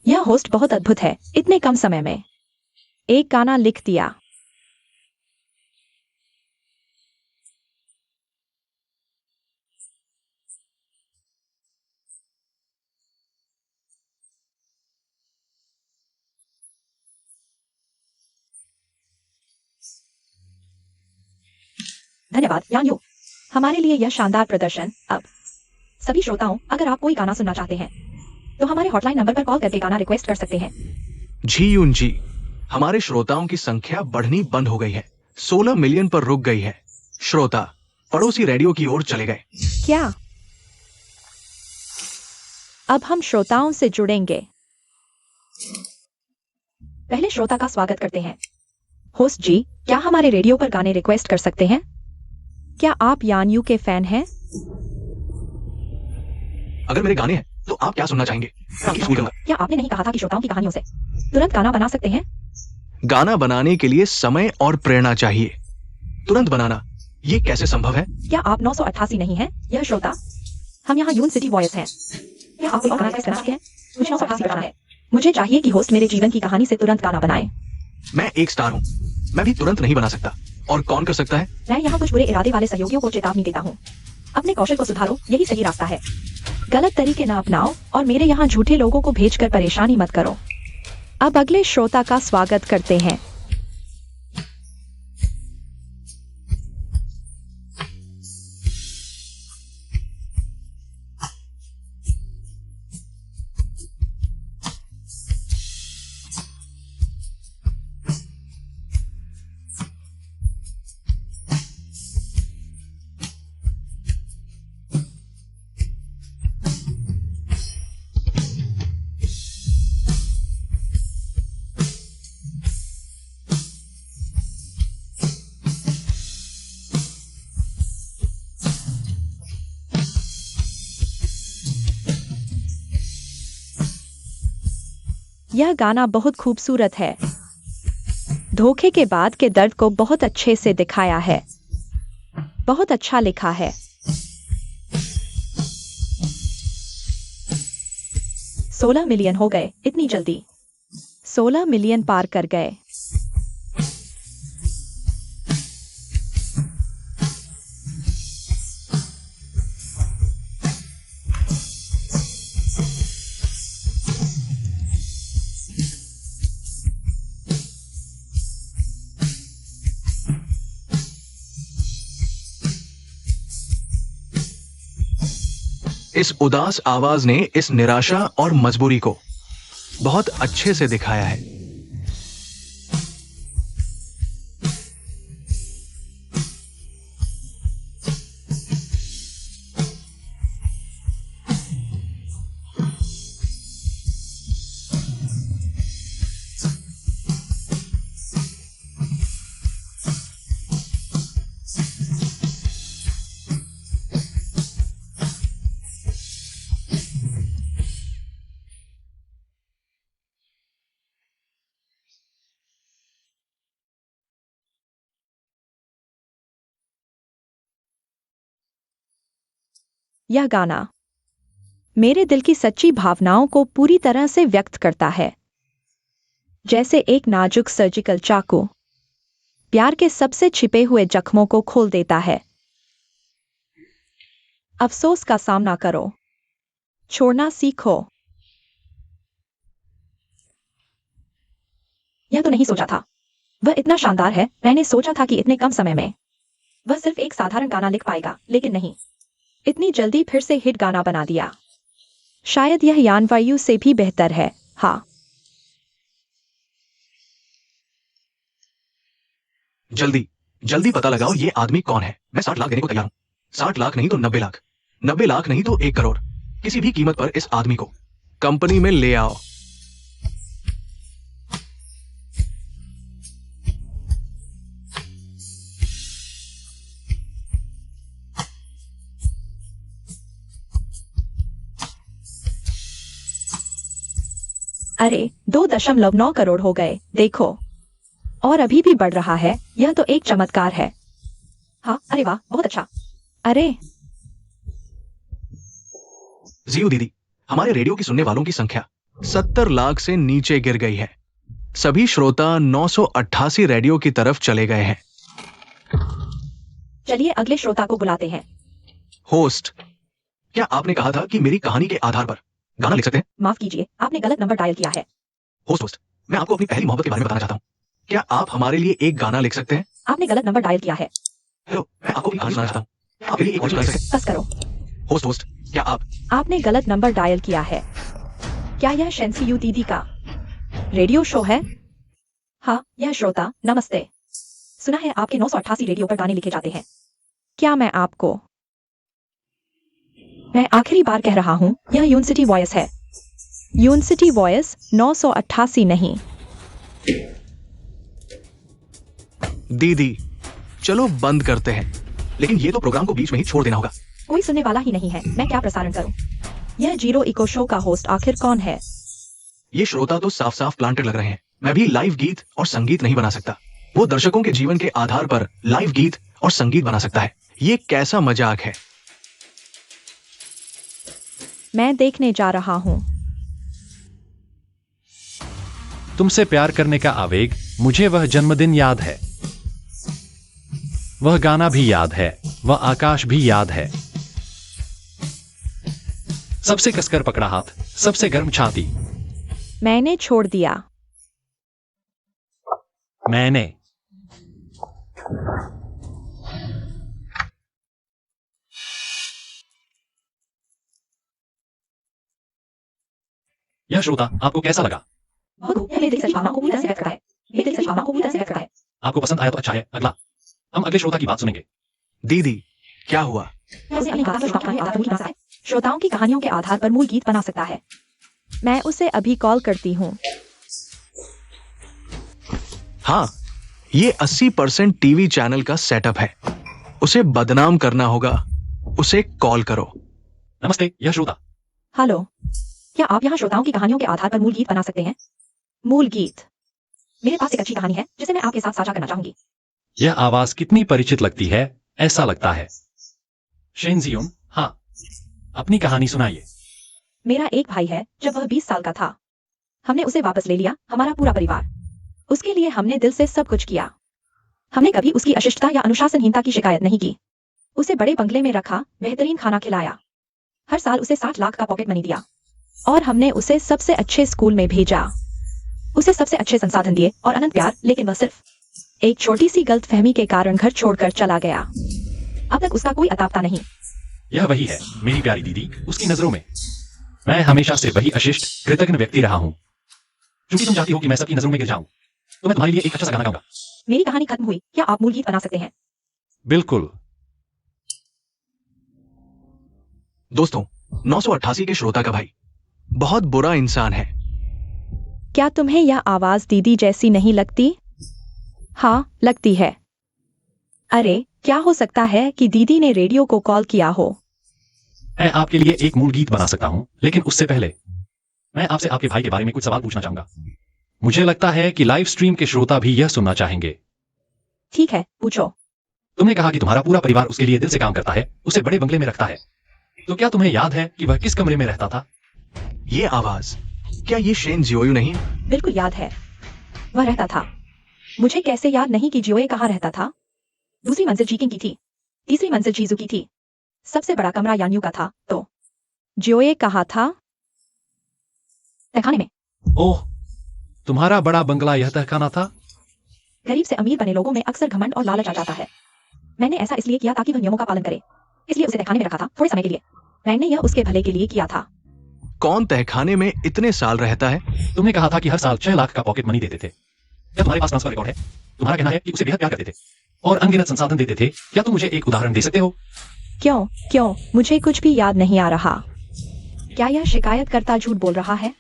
यह होस्ट बहुत अद्भुत है। इतने कम समय में एक गाना लिख दिया। धन्यवाद यान्यू, हमारे लिए यह शानदार प्रदर्शन। अब सभी श्रोताओं, अगर आप कोई गाना सुनना चाहते हैं तो हमारे हॉटलाइन नंबर पर कॉल करके गाना रिक्वेस्ट कर सकते हैं। जी यून जी, हमारे श्रोताओं की संख्या बढ़नी बंद हो गई है, 16 मिलियन पर रुक गई है। श्रोता पड़ोसी रेडियो की ओर चले गए। क्या? अब हम श्रोताओं से जुड़ेंगे। पहले श्रोता का स्वागत करते हैं। होस्ट जी, क्या हमारे रेडियो पर गाने रिक्वेस्ट कर सकते हैं? क्या आप यान्यू के फैन हैं? अगर मेरे गाने हैं तो आप क्या सुनना चाहेंगे? मैं आपकी सुनूंगा। क्या आपने नहीं कहा था कि श्रोताओं की कहानियों से तुरंत गाना बना सकते हैं? गाना बनाने के लिए समय और प्रेरणा चाहिए। तुरंत बनाना, ये कैसे संभव है? क्या आप 988 नहीं हैं? यह श्रोता, हम यहाँ यून सिटी वॉइस हैं। क्या आप कोई और गाना रिक्वेस्ट करना चाहते हैं? मुझे 988 पर जाना है। मुझे चाहिए कि होस्ट मेरे जीवन की कहानी से तुरंत गाना बनाए। मैं एक स्टार हूँ, मैं भी तुरंत नहीं बना सकता। और कौन कर सकता है? मैं यहाँ कुछ बुरे इरादे वाले सहयोगियों को चेतावनी देता हूँ। अपने कौशल को सुधारो, यही सही रास्ता है। गलत तरीके न अपनाओ और मेरे यहाँ झूठे लोगों को भेजकर परेशानी मत करो। अब अगले श्रोता का स्वागत करते हैं। यह गाना बहुत खूबसूरत है। धोखे के बाद के दर्द को बहुत अच्छे से दिखाया है। बहुत अच्छा लिखा है। 16 मिलियन हो गए इतनी जल्दी? 16 मिलियन पार कर गए। इस उदास आवाज ने इस निराशा और मजबूरी को बहुत अच्छे से दिखाया है। यह गाना मेरे दिल की सच्ची भावनाओं को पूरी तरह से व्यक्त करता है, जैसे एक नाजुक सर्जिकल चाकू प्यार के सबसे छिपे हुए जख्मों को खोल देता है। अफसोस का सामना करो, छोड़ना सीखो। यह तो नहीं सोचा था। वह इतना शानदार है। मैंने सोचा था कि इतने कम समय में वह सिर्फ एक साधारण गाना लिख पाएगा, लेकिन नहीं। इतनी जल्दी फिर से हिट गाना बना दिया। शायद यह यानवायु से भी बेहतर है। हाँ, जल्दी जल्दी पता लगाओ ये आदमी कौन है। मैं 60 लाख देने को तैयार हूं। 60 लाख नहीं तो 90 लाख। 90 लाख नहीं तो 1 करोड़। किसी भी कीमत पर इस आदमी को कंपनी में ले आओ। अरे 2.9 करोड़ हो गए, देखो। और अभी भी बढ़ रहा है। यह तो एक चमत्कार है। हाँ, अरे वाह, बहुत अच्छा। अरे जियो दीदी, हमारे रेडियो की सुनने वालों की संख्या 70 लाख से नीचे गिर गई है। सभी श्रोता 988 रेडियो की तरफ चले गए हैं। चलिए अगले श्रोता को बुलाते हैं। होस्ट, क्या आपने कहा था कि मेरी कहानी के आधार पर गाना लिख सकते हैं? माफ कीजिए, आपने गलत नंबर डायल किया है। होस्ट, मैं आपको अपनी पहली मोहब्बत के बारे में बताना चाहता हूँ। क्या आप हमारे लिए एक गाना लिख सकते हैं? आपने गलत नंबर डायल किया है। हेलो, मैं आपको भी कहानी सुनाना चाहता हूँ। आपके लिए एक और सुना सके? बस करो। होस्ट होस्ट, क्या आप? आपने गलत नंबर डायल किया है। क्या यह शेंसियू दीदी का रेडियो शो है? हाँ, यह श्रोता, नमस्ते। सुना है आपके 988 रेडियो पर गाने लिखे जाते हैं। क्या मैं आखिरी बार कह रहा हूँ, यह यूनिवर्सिटी वॉइस है। यूनिवर्सिटी वॉइस 988 नहीं। दीदी, चलो बंद करते हैं। लेकिन ये तो प्रोग्राम को बीच में ही छोड़ देना होगा। कोई सुनने वाला ही नहीं है, मैं क्या प्रसारण करूँ? यह जीरो इको शो का होस्ट आखिर कौन है? ये श्रोता तो साफ साफ प्लांटेड लग रहे हैं। मैं भी लाइव गीत और संगीत नहीं बना सकता। वो दर्शकों के जीवन के आधार पर लाइव गीत और संगीत बना सकता है। ये कैसा मजाक है? मैं देखने जा रहा हूँ। तुमसे प्यार करने का आवेग, मुझे वह जन्मदिन याद है, वह गाना भी याद है, वह आकाश भी याद है। सबसे कसकर पकड़ा हाथ, सबसे गर्म छाती। मैंने छोड़ दिया। मैंने यह श्रोता आपको कैसा लगा? बहुत खूब, यह मेरे दिल की भावना को पूरी तरह से व्यक्त करता है। मेरे दिल की भावना को पूरी तरह से व्यक्त करता है। आपको पसंद आया तो अच्छा है। अगला, हम अगले श्रोता की बात सुनेंगे। दीदी, क्या हुआ? उसे अपनी कथा पर श्रोताओं के आधार पर मूल गीत बना सकता है। श्रोताओं की कहानियों के आधार पर मूल गीत बना सकता है। मैं उसे अभी कॉल करती हूँ। हाँ, ये 80% टीवी चैनल का सेटअप है। उसे बदनाम करना होगा। उसे कॉल करो। नमस्ते, यह श्रोता। हेलो, क्या आप यहाँ श्रोताओं की कहानियों के आधार पर मूल गीत बना सकते हैं? मूल गीत। मेरे पास एक अच्छी कहानी है जिसे मैं आपके साथ साझा करना चाहूंगी। यह आवाज कितनी परिचित लगती है, ऐसा लगता है। शेनजियोन, हाँ, अपनी कहानी सुनाइए। मेरा एक भाई है, जब वह 20 साल का था, हमने उसे वापस ले लिया, हमारा पूरा परिवार। उसके लिए हमने दिल से सब कुछ किया। हमने कभी उसकी अशिष्टता या अनुशासनहीनता की शिकायत नहीं की। उसे बड़े बंगले में रखा, बेहतरीन खाना खिलाया, हर साल उसे 60 लाख का पॉकेट मनी दिया, और हमने उसे सबसे अच्छे स्कूल में भेजा। उसे सबसे अच्छे संसाधन दिए और अनंत प्यार, लेकिन वह सिर्फ एक छोटी सी गलतफहमी के कारण घर छोड़कर चला गया। अब तक उसका कोई अतापता नहीं। यह वही है, मेरी प्यारी दीदी, उसकी नजरों में मैं हमेशा से वही अशिष्ट, कृतज्ञ व्यक्ति रहा हूं। क्योंकि तुम चाहती हो कि मैं सबकी नजरों में गिर जाऊं, तो मैं तुम्हारे लिए एक अच्छा सा गाना गाऊंगा। मेरी कहानी खत्म हुई, क्या आप मूल गीत बना सकते हैं? बिल्कुल। दोस्तों, 988 के श्रोता का भाई बहुत बुरा इंसान है। क्या तुम्हें यह आवाज दीदी जैसी नहीं लगती? हाँ, लगती है। अरे, क्या हो सकता है कि दीदी ने रेडियो को कॉल किया हो? मैं आपके लिए एक मूल गीत बना सकता हूं, लेकिन उससे पहले मैं आपसे आपके भाई के बारे में कुछ सवाल पूछना चाहूंगा। मुझे लगता है कि लाइव स्ट्रीम के श्रोता भी यह सुनना चाहेंगे। ठीक है, पूछो। तुमने कहा कि तुम्हारा पूरा परिवार उसके लिए दिल से काम करता है, उसे बड़े बंगले में रखता है। तो क्या तुम्हें याद है कि वह किस कमरे में रहता था? ये आवाज, क्या ये शेन जियोयू नहीं? बिल्कुल याद है, वह रहता था। मुझे कैसे याद नहीं कि जियोए कहाँ रहता था? दूसरी मंजिल जीकिंग की थी, तीसरी मंजिल चीजू की थी, सबसे बड़ा कमरा यान्यू का था। तो जियोए कहाँ था? तहखाने में। ओह, तुम्हारा बड़ा बंगला यह तहखाना था? गरीब से अमीर बने लोगों में अक्सर घमंड और लालच आ जाता है। मैंने ऐसा इसलिए किया ताकि वह नियमों का पालन करे, इसलिए उसे तहखाने में रखा था थोड़े समय के लिए। मैंने यह उसके भले के लिए किया था। कौन तहखाने में इतने साल रहता है? तुमने कहा था कि हर साल 6 लाख का पॉकेट मनी देते थे। क्या तुम्हारे पास ट्रांसफर रिकॉर्ड है? तुम्हारा कहना है कि उसे बेहद प्यार करते थे और अनगिनत संसाधन देते थे। क्या तुम मुझे एक उदाहरण दे सकते हो? क्यों? मुझे कुछ भी याद नहीं आ रहा। क्या यह शिकायतकर्ता झूठ बोल रहा है?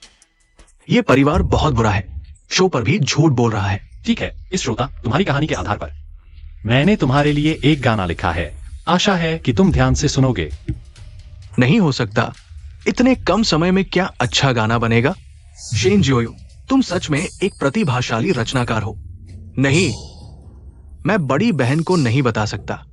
ये परिवार बहुत बुरा है, शो पर भी झूठ बोल रहा है। ठीक है, इस श्रोता, तुम्हारी कहानी के आधार पर मैंने तुम्हारे लिए एक गाना लिखा है। आशा है कि तुम ध्यान से सुनोगे। नहीं हो सकता, इतने कम समय में क्या अच्छा गाना बनेगा? शेन जियोयू, तुम सच में एक प्रतिभाशाली रचनाकार हो। नहीं, मैं बड़ी बहन को नहीं बता सकता।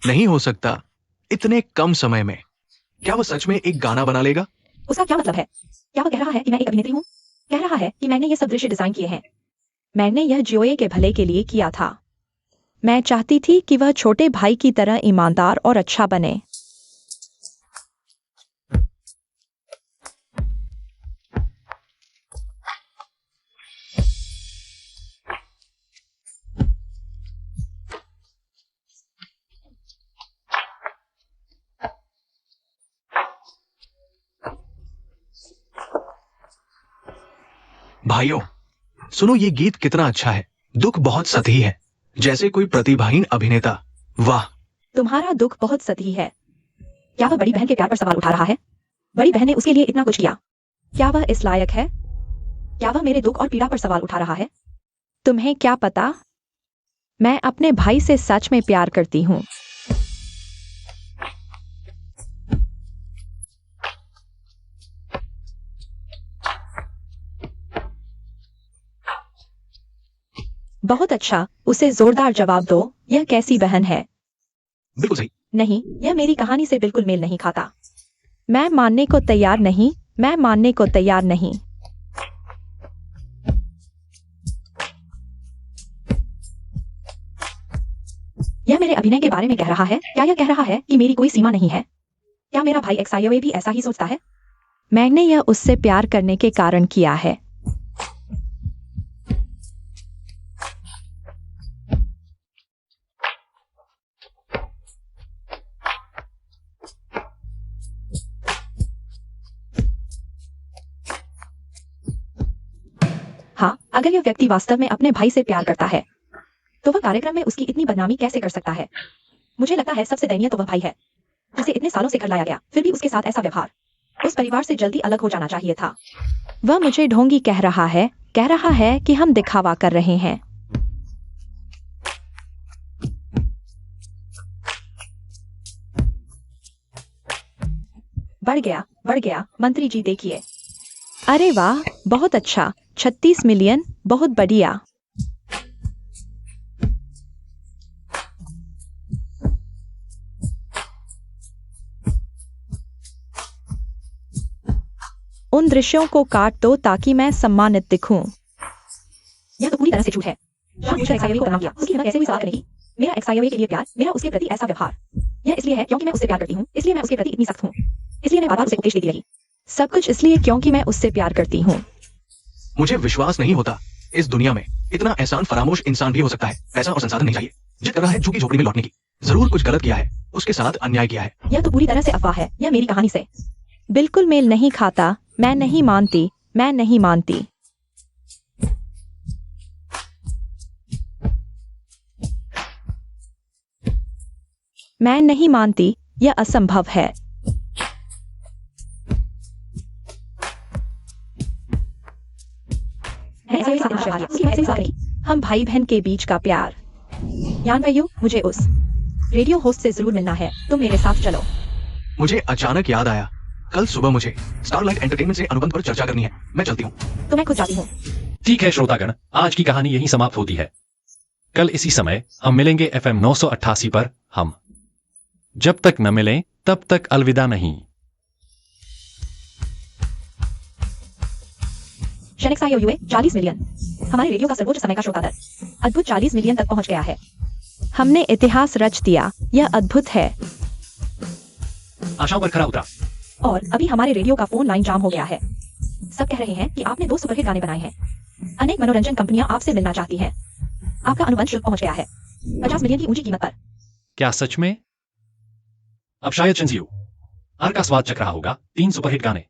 नहीं हो सकता, इतने कम समय में। क्या वो सच में एक गाना बना लेगा? उसका क्या मतलब है? क्या वह कह रहा है कि मैं एक अभिनेत्री हूँ? कह रहा है कि मैंने ये सब दृश्य डिजाइन किए हैं? मैंने यह जियोए के भले के लिए किया था। मैं चाहती थी कि वह छोटे भाई की तरह ईमानदार और अच्छा बने। भाइयों, सुनो ये गीत कितना अच्छा है। दुख बहुत सतही है, जैसे कोई प्रतिभाहीन अभिनेता। वाह। तुम्हारा दुख बहुत सतही है। क्या वह बड़ी बहन के प्यार पर सवाल उठा रहा है? बड़ी बहन ने उसके लिए इतना कुछ किया। क्या वह इस लायक है? क्या वह मेरे दुख और पीड़ा पर सवाल उठा रहा है? तुम्हें क्या पता? मैं अपने भाई से सच में प्यार करती हूँ। बहुत अच्छा, उसे जोरदार जवाब दो। यह कैसी बहन है? बिल्कुल सही। नहीं, यह मेरी कहानी से बिल्कुल मेल नहीं खाता। मैं मानने को तैयार नहीं। मैं मानने को तैयार नहीं। यह मेरे अभिनय के बारे में कह रहा है। क्या यह कह रहा है कि मेरी कोई सीमा नहीं है? क्या मेरा भाई एक्सायोए भी ऐसा ही सोचता है? मैंने यह उससे प्यार करने के कारण किया है। हाँ, अगर यह व्यक्ति वास्तव में अपने भाई से प्यार करता है, तो वह कार्यक्रम में उसकी इतनी बदनामी कैसे कर सकता है? मुझे लगता है सबसे दयनीय तो वह भाई है, जिसे इतने सालों से घर लाया गया, फिर भी उसके साथ ऐसा व्यवहार। उस परिवार से जल्दी अलग हो जाना चाहिए था। वह मुझे ढोंगी कह रहा है कि हम दिखावा कर रहे हैं। बढ़ गया, मंत्री जी देखिए। अरे वाह, बहुत अच्छा। 36 मिलियन, बहुत बढ़िया। उन दृश्यों को काट दो ताकि मैं सम्मानित दिखूं। यह तो पूरी तरह से झूठ है। मुझे एक्सायोए को बदनाम किया, उसकी हिम्मत कैसे हुई सवाल करने की? मेरा एक्सायोए के लिए प्यार, मेरा उसके प्रति ऐसा व्यवहार, यह इसलिए है क्योंकि मैं उससे प्यार करती हूँ, इसलिए मैं उसके प्रति इतनी सख्त हूँ, इसलिए मैं बार-बार उसे उपदेश देती रही। सब कुछ इसलिए क्योंकि मैं उससे प्यार करती हूँ। मुझे विश्वास नहीं होता इस दुनिया में इतना एहसान फरामोश इंसान भी हो सकता है। पैसा और संसाधन नहीं चाहिए, जिद कर रहा है झुकी झोपड़ी में लौटने की। जरूर कुछ गलत किया है, उसके साथ अन्याय किया है। यह तो पूरी तरह से अफवाह है। यह मेरी कहानी से बिल्कुल मेल नहीं खाता। मैं नहीं मानती। मैं नहीं मानती। मैं नहीं मानती। यह असंभव है। मैं एक्सायोए के साथ व्यवहार किया, उसकी हिम्मत कैसे हुई सवाल करने की? हम भाई बहन के बीच का प्यार। यान भाइयों, मुझे उस रेडियो होस्ट से जरूर मिलना है। तुम मेरे साथ चलो। मुझे अचानक याद आया, कल सुबह मुझे स्टारलाइट एंटरटेनमेंट से अनुबंध पर चर्चा करनी है। मैं चलती हूँ। तो मैं खुद जाती हूँ। ठीक है श्रोतागण, आज की कहानी यहीं समाप्त होती है। कल इसी समय हम मिलेंगे FM 988 पर। हम जब तक न मिलें तब तक अलविदा नहीं। एक्सायोए 40 मिलियन, हमारे रेडियो का सर्वोच्च समय का श्रोता दर अद्भुत 40 मिलियन तक पहुंच गया है। हमने इतिहास रच दिया। यह अद्भुत है। आशाओं पर खरा उतरा। और अभी हमारे रेडियो का फोन लाइन जाम हो गया है। सब कह रहे हैं कि आपने 2 सुपरहिट गाने बनाए हैं। अनेक मनोरंजन कंपनियां आपसे मिलना चाहती हैं। आपका अनुबंध शुल्क पहुंच गया है 50 मिलियन की ऊंची कीमत पर। क्या सच में? अब शायद शिनजियो हर का स्वाद चख रहा होगा। 3 सुपरहिट गाने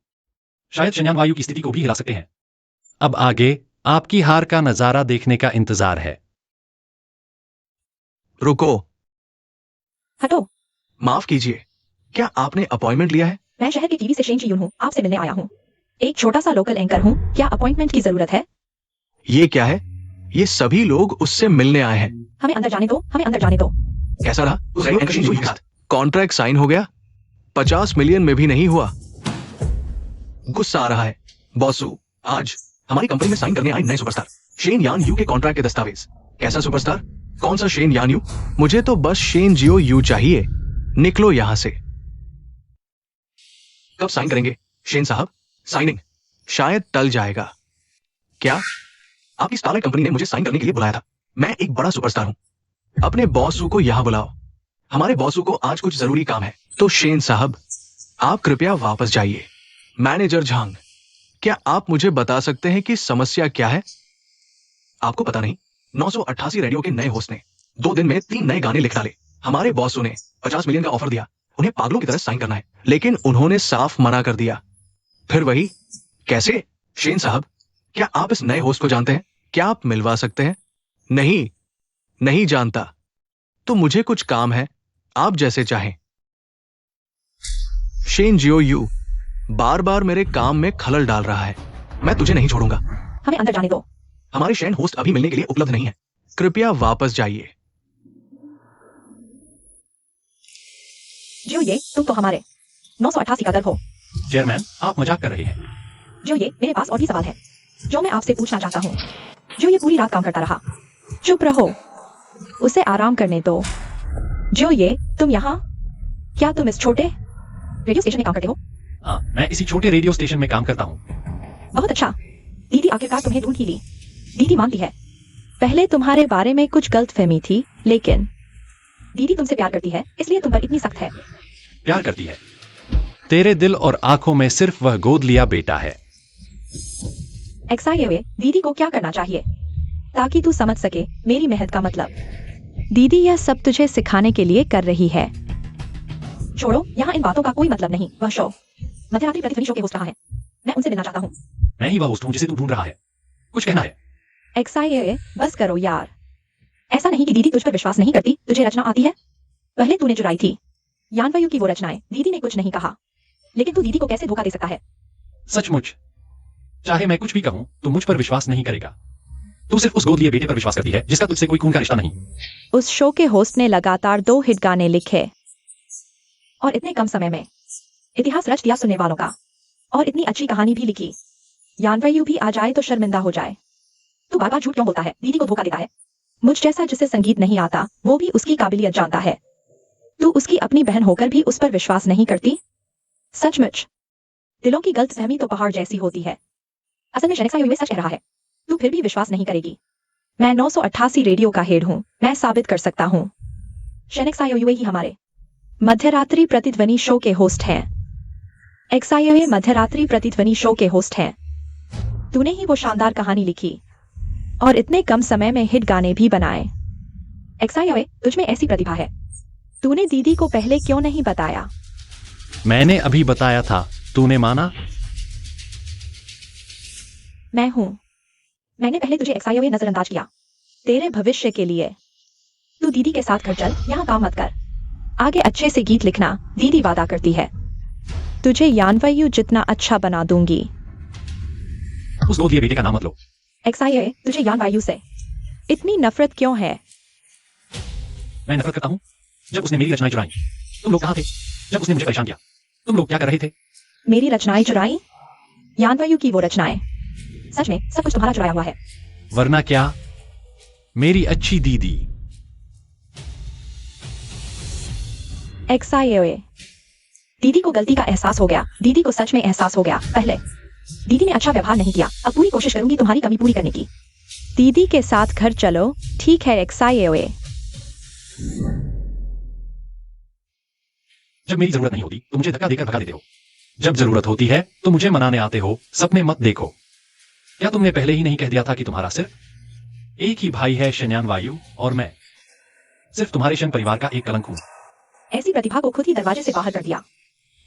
शायद शन्यान वायु की स्थिति को भी हिला सकते हैं। अब आगे आपकी हार का नजारा देखने का इंतजार है। रुको, हटो। माफ कीजिए, क्या आपने अपॉइंटमेंट लिया है? मैं शहर की टीवी से शेन जी-यून हूँ, आपसे मिलने आया हूँ। एक छोटा सा लोकल एंकर हूँ। क्या अपॉइंटमेंट की जरूरत है? ये क्या है? ये सभी लोग उससे मिलने आए हैं। हमें अंदर जाने दो, हमें अंदर जाने दो। कैसा रहा उस रेडियो एंकर शिनजियो के साथ? कॉन्ट्रैक्ट साइन हो गया? 50 मिलियन में भी नहीं हुआ। गुस्सा आ रहा है। बॉसू, आज हमारी कंपनी में साइन करने आए नए सुपरस्टार शेन यान यू के कॉन्ट्रैक्ट के दस्तावेज। कैसा सुपरस्टार? कौन सा शेन यान यू? मुझे तो बस शेन जियो यू चाहिए। निकलो यहां से। कब साइन करेंगे शेन साहब? साइनिंग शायद टल जाएगा। क्या आपकी स्टारलाइट कंपनी ने मुझे साइन करने के लिए बुलाया था। मैं एक बड़ा सुपरस्टार हूँ। अपने बॉसू को यहाँ बुलाओ। हमारे बॉसू को आज कुछ जरूरी काम है। तो शेन साहब, आप कृपया वापस जाइए। मैनेजर झांग, क्या आप मुझे बता सकते हैं कि समस्या क्या है? आपको पता नहीं, 988 रेडियो के नए होस्ट ने 2 दिन में 3 नए गाने लिख डाले। हमारे बॉसू ने 50 मिलियन का ऑफर दिया। उन्हें पागलों की तरह साइन करना है, लेकिन उन्होंने साफ मना कर दिया। फिर वही कैसे? शेन साहब, क्या आप इस नए होस्ट को जानते हैं? क्या आप मिलवा सकते हैं? नहीं, नहीं जानता। तो मुझे कुछ काम है, आप जैसे चाहें। शेन जियो यू बार बार मेरे काम में खलल डाल रहा है। मैं तुझे नहीं छोड़ूंगा। हमें अंदर जाने दो। हमारे शेन होस्ट अभी मिलने के लिए उपलब्ध नहीं है। कृपया वापस जाइए। जो ये तुम तो हमारे 988 का दल हो। चेयरमैन, आप मजाक कर रहे हैं। जो ये मेरे पास और भी सवाल है जो मैं आपसे पूछना चाहता हूँ। जो ये पूरी रात काम करता रहा। चुप रहो, उसे आराम करने दो। जो ये तुम यहाँ, क्या तुम इस छोटे रेडियो स्टेशन में काम करते हो? हाँ, मैं इसी छोटे रेडियो स्टेशन में काम करता हूँ। बहुत अच्छा। दीदी आखिरकार तुम्हें ढूंढ ही ली। दीदी मानती है। पहले तुम्हारे बारे में कुछ गलतफहमी थी, लेकिन दीदी तुमसे प्यार करती है, इसलिए तुम पर इतनी सख्त है। प्यार करती है। तेरे दिल और आंखों में सिर्फ वह गोद लिया बेटा है। एक्साइए दीदी को क्या करना चाहिए ताकि तू समझ सके मेरी मेहनत का मतलब? दीदी यह सब तुझे सिखाने के लिए कर रही है। छोड़ो, यहाँ इन बातों का कोई मतलब नहीं। वह शो मध्यरात्रि प्रतिध्वनि शो के होस्ट रहा है। मैं उनसे मिलना चाहता हूँ। मैं ही वह होस्ट हूँ जिसे तू ढूंढ रहा है। कुछ कहना है? एक्साइए बस करो यार। ऐसा नहीं कि दीदी तुझ पर विश्वास नहीं करती। तुझे रचना आती है। पहले तूने चुराई थी यानवायु की वो रचनाएं। दीदी ने कुछ नहीं कहा, लेकिन तू दीदी को कैसे धोखा दे सकता है? सचमुच, चाहे मैं कुछ भी कहूं तो मुझ पर विश्वास नहीं करेगा। तू सिर्फ उस गोद लिए बेटे पर विश्वास करती है जिसका तुझसे कोई खून का रिश्ता नहीं। उस शो के होस्ट ने लगातार 2 हिट गाने लिखे और इतने कम समय में इतिहास रच दिया सुनने वालों का, और इतनी अच्छी कहानी भी लिखी। यानवायु भी आ जाए तो शर्मिंदा हो जाए। तू बार बार झूठ क्यों बोलता है? दीदी को धोखा देता है। मुझ जैसा जिसे संगीत नहीं आता वो भी उसकी काबिलियत जानता है। तू उसकी अपनी बहन होकर भी उस पर विश्वास नहीं करती? सचमुच, दिलों की गलतफहमी तो पहाड़ जैसी होती है। असल में शेनेक्सायोवे सच कह रहा है। तू फिर भी विश्वास नहीं करेगी। मैं 988 रेडियो का हेड हूँ। मैं साबित कर सकता हूँ। शेनेक्सायोवे ही हमारे मध्यरात्रि प्रतिध्वनि शो के होस्ट हैं। एक्सायोवे मध्यरात्रि प्रतिध्वनि शो के होस्ट हैं। तूने ही वो शानदार कहानी लिखी और इतने कम समय में हिट गाने भी बनाए। एक्सायोवे, तुझमें ऐसी प्रतिभा है। तूने दीदी को पहले क्यों नहीं बताया? मैंने अभी बताया था, तूने माना? मैं हूं। मैंने पहले तुझे एक्सायोवे नजरअंदाज किया। तेरे भविष्य के लिए। तू दीदी के साथ घर चल, यहाँ काम मत कर। आगे अच्छे से गीत लिखना, दीदी वादा करती है। तुझे यानवायु जितना अच्छा बना दूंगी। उस गोद लिए बेटे का नाम मत लो। एक्सायोवे, तुझे यानवायु से इतनी नफरत क्यों है? मैं नफरत करता हूँ जब उसने मेरी रचनाएं चुराई। तुम लोग कहाँ थे जब उसने मुझे परेशान किया? तुम लोग क्या कर रहे थे? मेरी रचनाएं चुराई? यानवायु की वो रचनाएं? सच में सब कुछ तुम्हारा चुराया हुआ है। वरना क्या? मेरी अच्छी दीदी। एक्सायोवे, दीदी को गलती का एहसास हो गया। दीदी को सच में एहसास हो गया। पहले दीदी ने अच्छा व्यवहार नहीं किया। अब पूरी कोशिश करूंगी तुम्हारी कमी पूरी करने की। दीदी के साथ घर चलो, ठीक है एक्सायोवे? जब मेरी जरूरत नहीं होती तो मुझे धक्का देकर भगा देते हो। जब जरूरत होती है तो मुझे मनाने आते हो। सपने मत देखो। क्या तुमने पहले ही नहीं कह दिया था कि तुम्हारा सिर्फ एक ही भाई है, शेन्यान वायु, और मैं सिर्फ तुम्हारे शन परिवार का एक कलंक हूं? ऐसी प्रतिभा को खुद ही दरवाजे से बाहर कर दिया।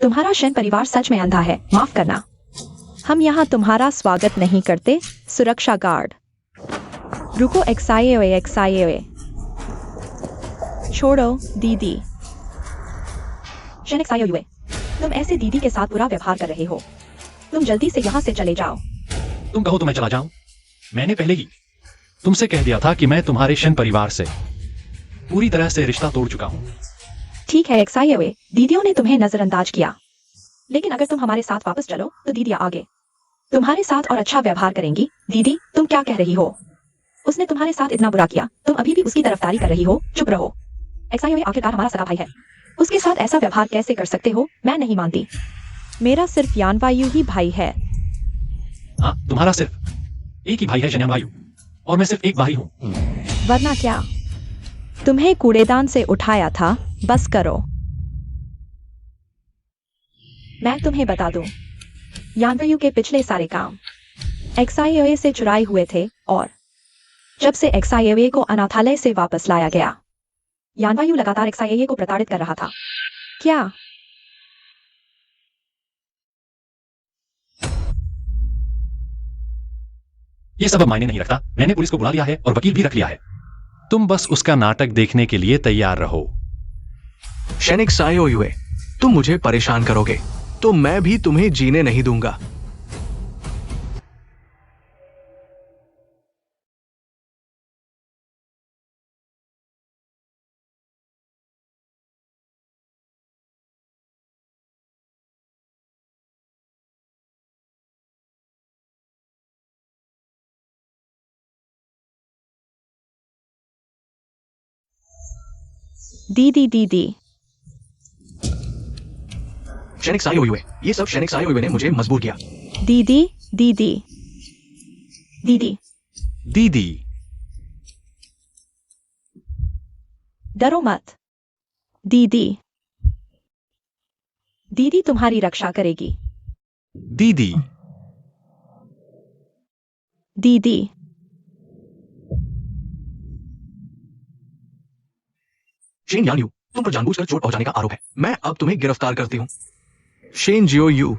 तुम्हारा शन परिवार सच में अंधा है। माफ करना। हम यहाँ तुम्हारा स्वागत नहीं करते, सुरक्षा गार्ड। रुको एक्सायोवे, एक्सायोवे। छोड़ो दीदी। शन एक्सायोवे, तुम ऐसे दीदी के साथ बुरा व्यवहार कर रहे हो। तुम जल्दी से यहाँ से चले जाओ। तुम कहो तो मैं चला जाऊं? मैंने पहले ही तुमसे कह दिया था कि मैं तुम्हारे शन परिवार से पूरी तरह से रिश्ता तोड़ चुका हूं। ठीक है एक्सायोवे, दीदियों ने तुम्हें नजरअंदाज किया, लेकिन अगर तुम हमारे साथ वापस चलो तो दीदियां आगे तुम्हारे साथ और अच्छा व्यवहार करेंगी। दीदी, तुम क्या कह रही हो? उसने तुम्हारे साथ इतना बुरा किया, तुम अभी भी उसकी तरफदारी कर रही हो। चुप रहो। एक्सायोवे आखिरकार हमारा सगा भाई है। उसके साथ ऐसा व्यवहार कैसे कर सकते हो? मैं नहीं मानती। मेरा सिर्फ यानवायु ही भाई है। हाँ, तुम्हारा सिर्फ एक ही भाई है, शेन्यान वायु। और मैं सिर्फ एक भाई हूं। वरना क्या? तुम्हें कूड़ेदान से उठाया था, बस करो। मैं तुम्हें बता दूं, यानवायु के पिछले सारे काम XIOA से चुराए हुए थे, और जब से XIOA को अनाथालय से वापस लाया गया, यानवायु लगातार XIOA को प्रताड़ित कर रहा था। क्या? ये सब अब मायने नहीं रखता। मैंने पुलिस को बुला लिया है और वकील भी रख लिया है। तुम बस उसका नाटक देखने के लिए तैयार रहो। शेनिक सायोयुए, तुम मुझे परेशान करोगे तो मैं भी तुम्हें जीने नहीं दूंगा। दीदी दीदी। शेनिक सायोयुए, ये सब शेनिक सायोयुए ने मुझे मजबूर किया। दीदी दीदी। दीदी, दीदी, डरो मत। दीदी दीदी तुम्हारी रक्षा करेगी। दीदी, दीदी। शेन यान्यू, तुम पर जानबूझकर चोट पहुंचाने का आरोप है। मैं अब तुम्हें गिरफ्तार करती हूं। Shane Jio you,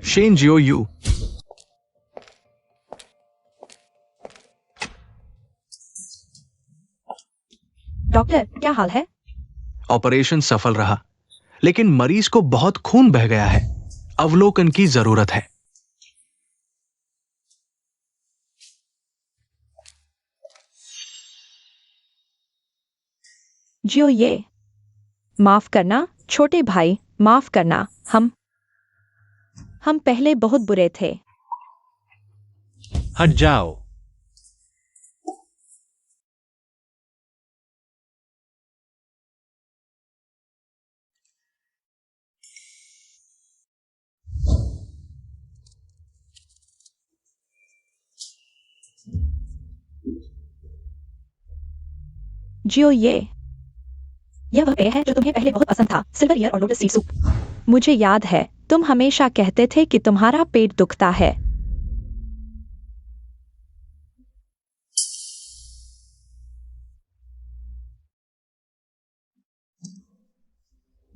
Shane Jio you. Doctor, क्या हाल है? ऑपरेशन सफल रहा, लेकिन मरीज को बहुत खून बह गया है। अवलोकन की जरूरत है। जियो ये। माफ करना छोटे भाई, माफ करना। हम पहले बहुत बुरे थे। हट जाओ। जियो ये। यह वह पेय है जो तुम्हें पहले बहुत पसंद था, सिल्वर ईयर और लोटस सीड सूप। मुझे याद है, तुम हमेशा कहते थे कि तुम्हारा पेट दुखता है।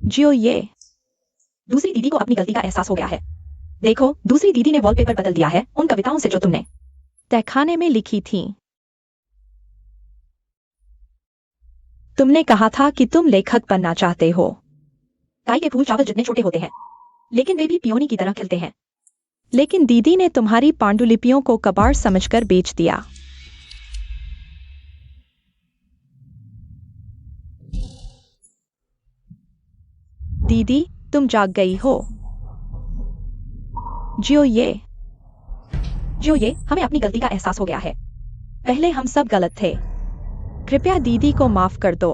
जियो ये। दूसरी दीदी को अपनी गलती का एहसास हो गया है। देखो, दूसरी दीदी ने वॉलपेपर बदल दिया है उन कविताओं से जो तुमने तहखाने में लिखी थी। तुमने कहा था कि तुम लेखक बनना चाहते हो। काई के फूल चावल जितने छोटे होते हैं, लेकिन वे भी पियोनी की तरह खिलते हैं। लेकिन दीदी ने तुम्हारी पांडुलिपियों को कबाड़ समझकर बेच दिया। दीदी, तुम जाग गई हो। जियो ये। जो ये, हमें अपनी गलती का एहसास हो गया है। पहले हम सब गलत थे। कृपया दीदी को माफ कर दो।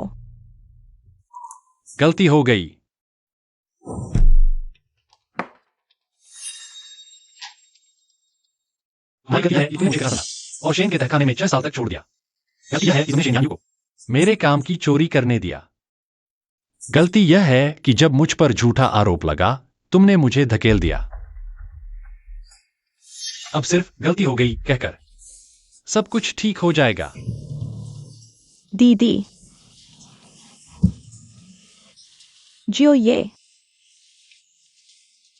गलती हो गई। भाई गलती है कि तुमने मुझे गिरा और शेन के तहखाने में 6 साल तक छोड़ दिया। गलती यह है कि तुमने शेन यान्यू को मेरे काम की चोरी करने दिया। गलती यह है कि जब मुझ पर झूठा आरोप लगा, तुमने मुझे धकेल दिया। अब सिर्फ गलती हो गई कहकर सब कुछ ठीक हो जाएगा। दीदी। जियो ये।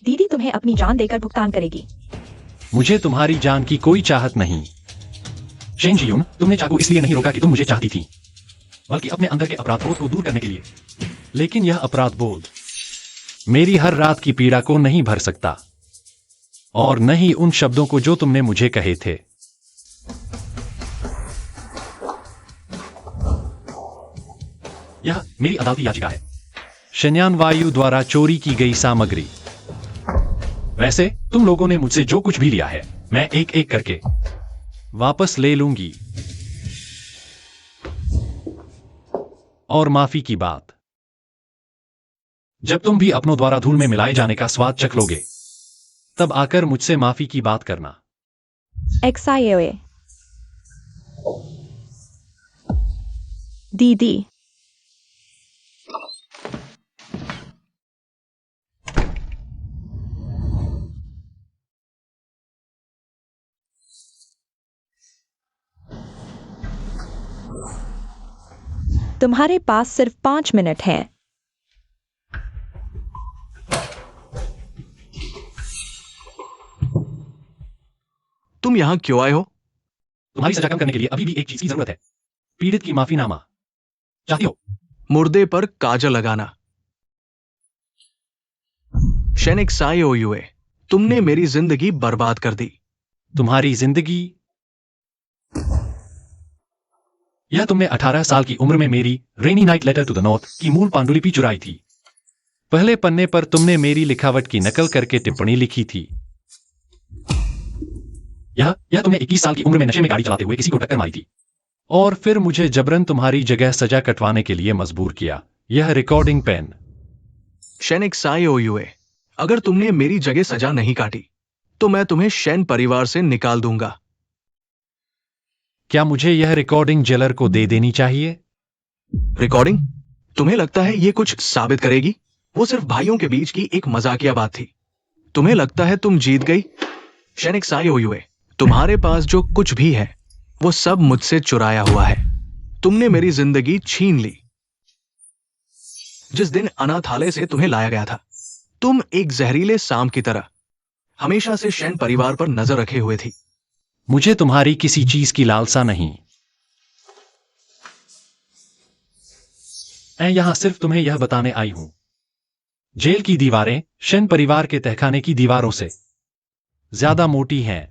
दीदी तुम्हें अपनी जान देकर भुगतान करेगी। मुझे तुम्हारी जान की कोई चाहत नहीं। शेन जियून, तुमने चाकू इसलिए नहीं रोका कि तुम मुझे चाहती थी, बल्कि अपने अंदर के अपराधबोध को दूर करने के लिए। लेकिन यह अपराधबोध मेरी हर रात की पीड़ा को नहीं भर सकता, और न ही उन शब्दों को जो तुमने मुझे कहे थे। यह मेरी अदालती याचिका है। शन्यान वायु द्वारा चोरी की गई सामग्री। वैसे तुम लोगों ने मुझसे जो कुछ भी लिया है, मैं एक एक करके वापस ले लूंगी। और माफी की बात, जब तुम भी अपनों द्वारा धूल में मिलाए जाने का स्वाद चख लोगे, तब आकर मुझसे माफी की बात करना। XIOA दीदी तुम्हारे पास सिर्फ 5 मिनट हैं। तुम यहाँ क्यों आए हो? तुम्हारी सजा कम करने के लिए अभी भी एक चीज की जरूरत है। पीड़ित की माफीनामा चाहती हो? मुर्दे पर काजल लगाना। शेनिक सायोयुए, तुमने मेरी जिंदगी बर्बाद कर दी। तुम्हारी जिंदगी? यह तुमने 18 साल की उम्र में मेरी rainy night letter to the north की मूल पांडुलिपि चुराई थी। पहले पन्ने पर तुमने मेरी लिखावट की नकल करके टिप्पणी लिखी थी। यह तुमने 21 साल की उम्र में नशे में गाड़ी चलाते हुए किसी को टक्कर मारी थी और फिर मुझे जबरन तुम्हारी जगह सजा कटवाने के लिए मजबूर किया। यह रिकॉर्डिंग पेन। शेनिक सायोयुए, अगर तुमने मेरी जगह सजा नहीं काटी तो मैं तुम्हें शेन परिवार से निकाल दूंगा। क्या मुझे यह रिकॉर्डिंग जेलर को दे देनी चाहिए? रिकॉर्डिंग? तुम्हें लगता है ये कुछ साबित करेगी? वो सिर्फ भाइयों के बीच की एक मजाकिया बात थी। तुम्हें लगता है तुम जीत गई? शेनिक सायोयुए, तुम्हारे पास जो कुछ भी है वो सब मुझसे चुराया हुआ है। तुमने मेरी जिंदगी छीन ली। जिस दिन अनाथालय से तुम्हें लाया गया था, तुम एक जहरीले सांप की तरह हमेशा से शेन परिवार पर नजर रखे हुए थी। मुझे तुम्हारी किसी चीज की लालसा नहीं। मैं यहां सिर्फ तुम्हें यह बताने आई हूं, जेल की दीवारें शेन परिवार के तहखाने की दीवारों से ज्यादा मोटी हैं।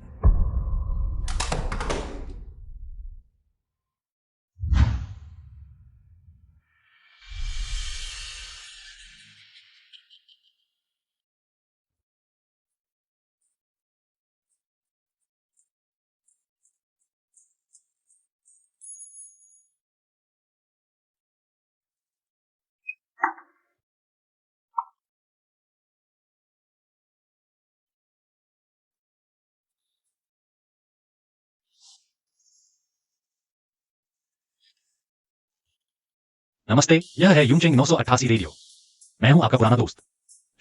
नमस्ते, यह है यूनचेंग 988 रेडियो। मैं हूं आपका पुराना दोस्त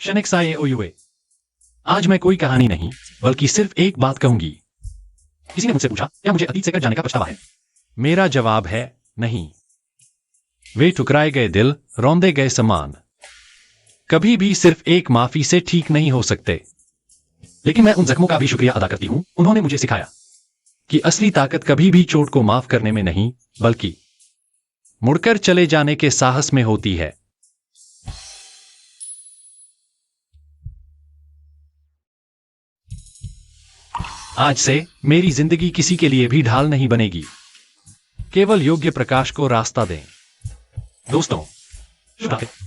शेनिक सायोयुए। आज मैं कोई कहानी नहीं बल्कि सिर्फ एक बात कहूंगी। किसी ने मुझसे पूछा क्या मुझे अतीत से कट जाने का पछतावा है? मेरा जवाब है नहीं। वे ठुकराए गए दिल, रौंदे गए सम्मान कभी भी सिर्फ एक माफी से ठीक नहीं हो सकते। लेकिन मैं उन जख्मों का भी शुक्रिया अदा करती हूं। उन्होंने मुझे सिखाया कि असली ताकत कभी भी चोट को माफ करने में नहीं बल्कि मुड़कर चले जाने के साहस में होती है। आज से मेरी जिंदगी किसी के लिए भी ढाल नहीं बनेगी। केवल योग्य प्रकाश को रास्ता दें। दोस्तों, शुभ रात्रि।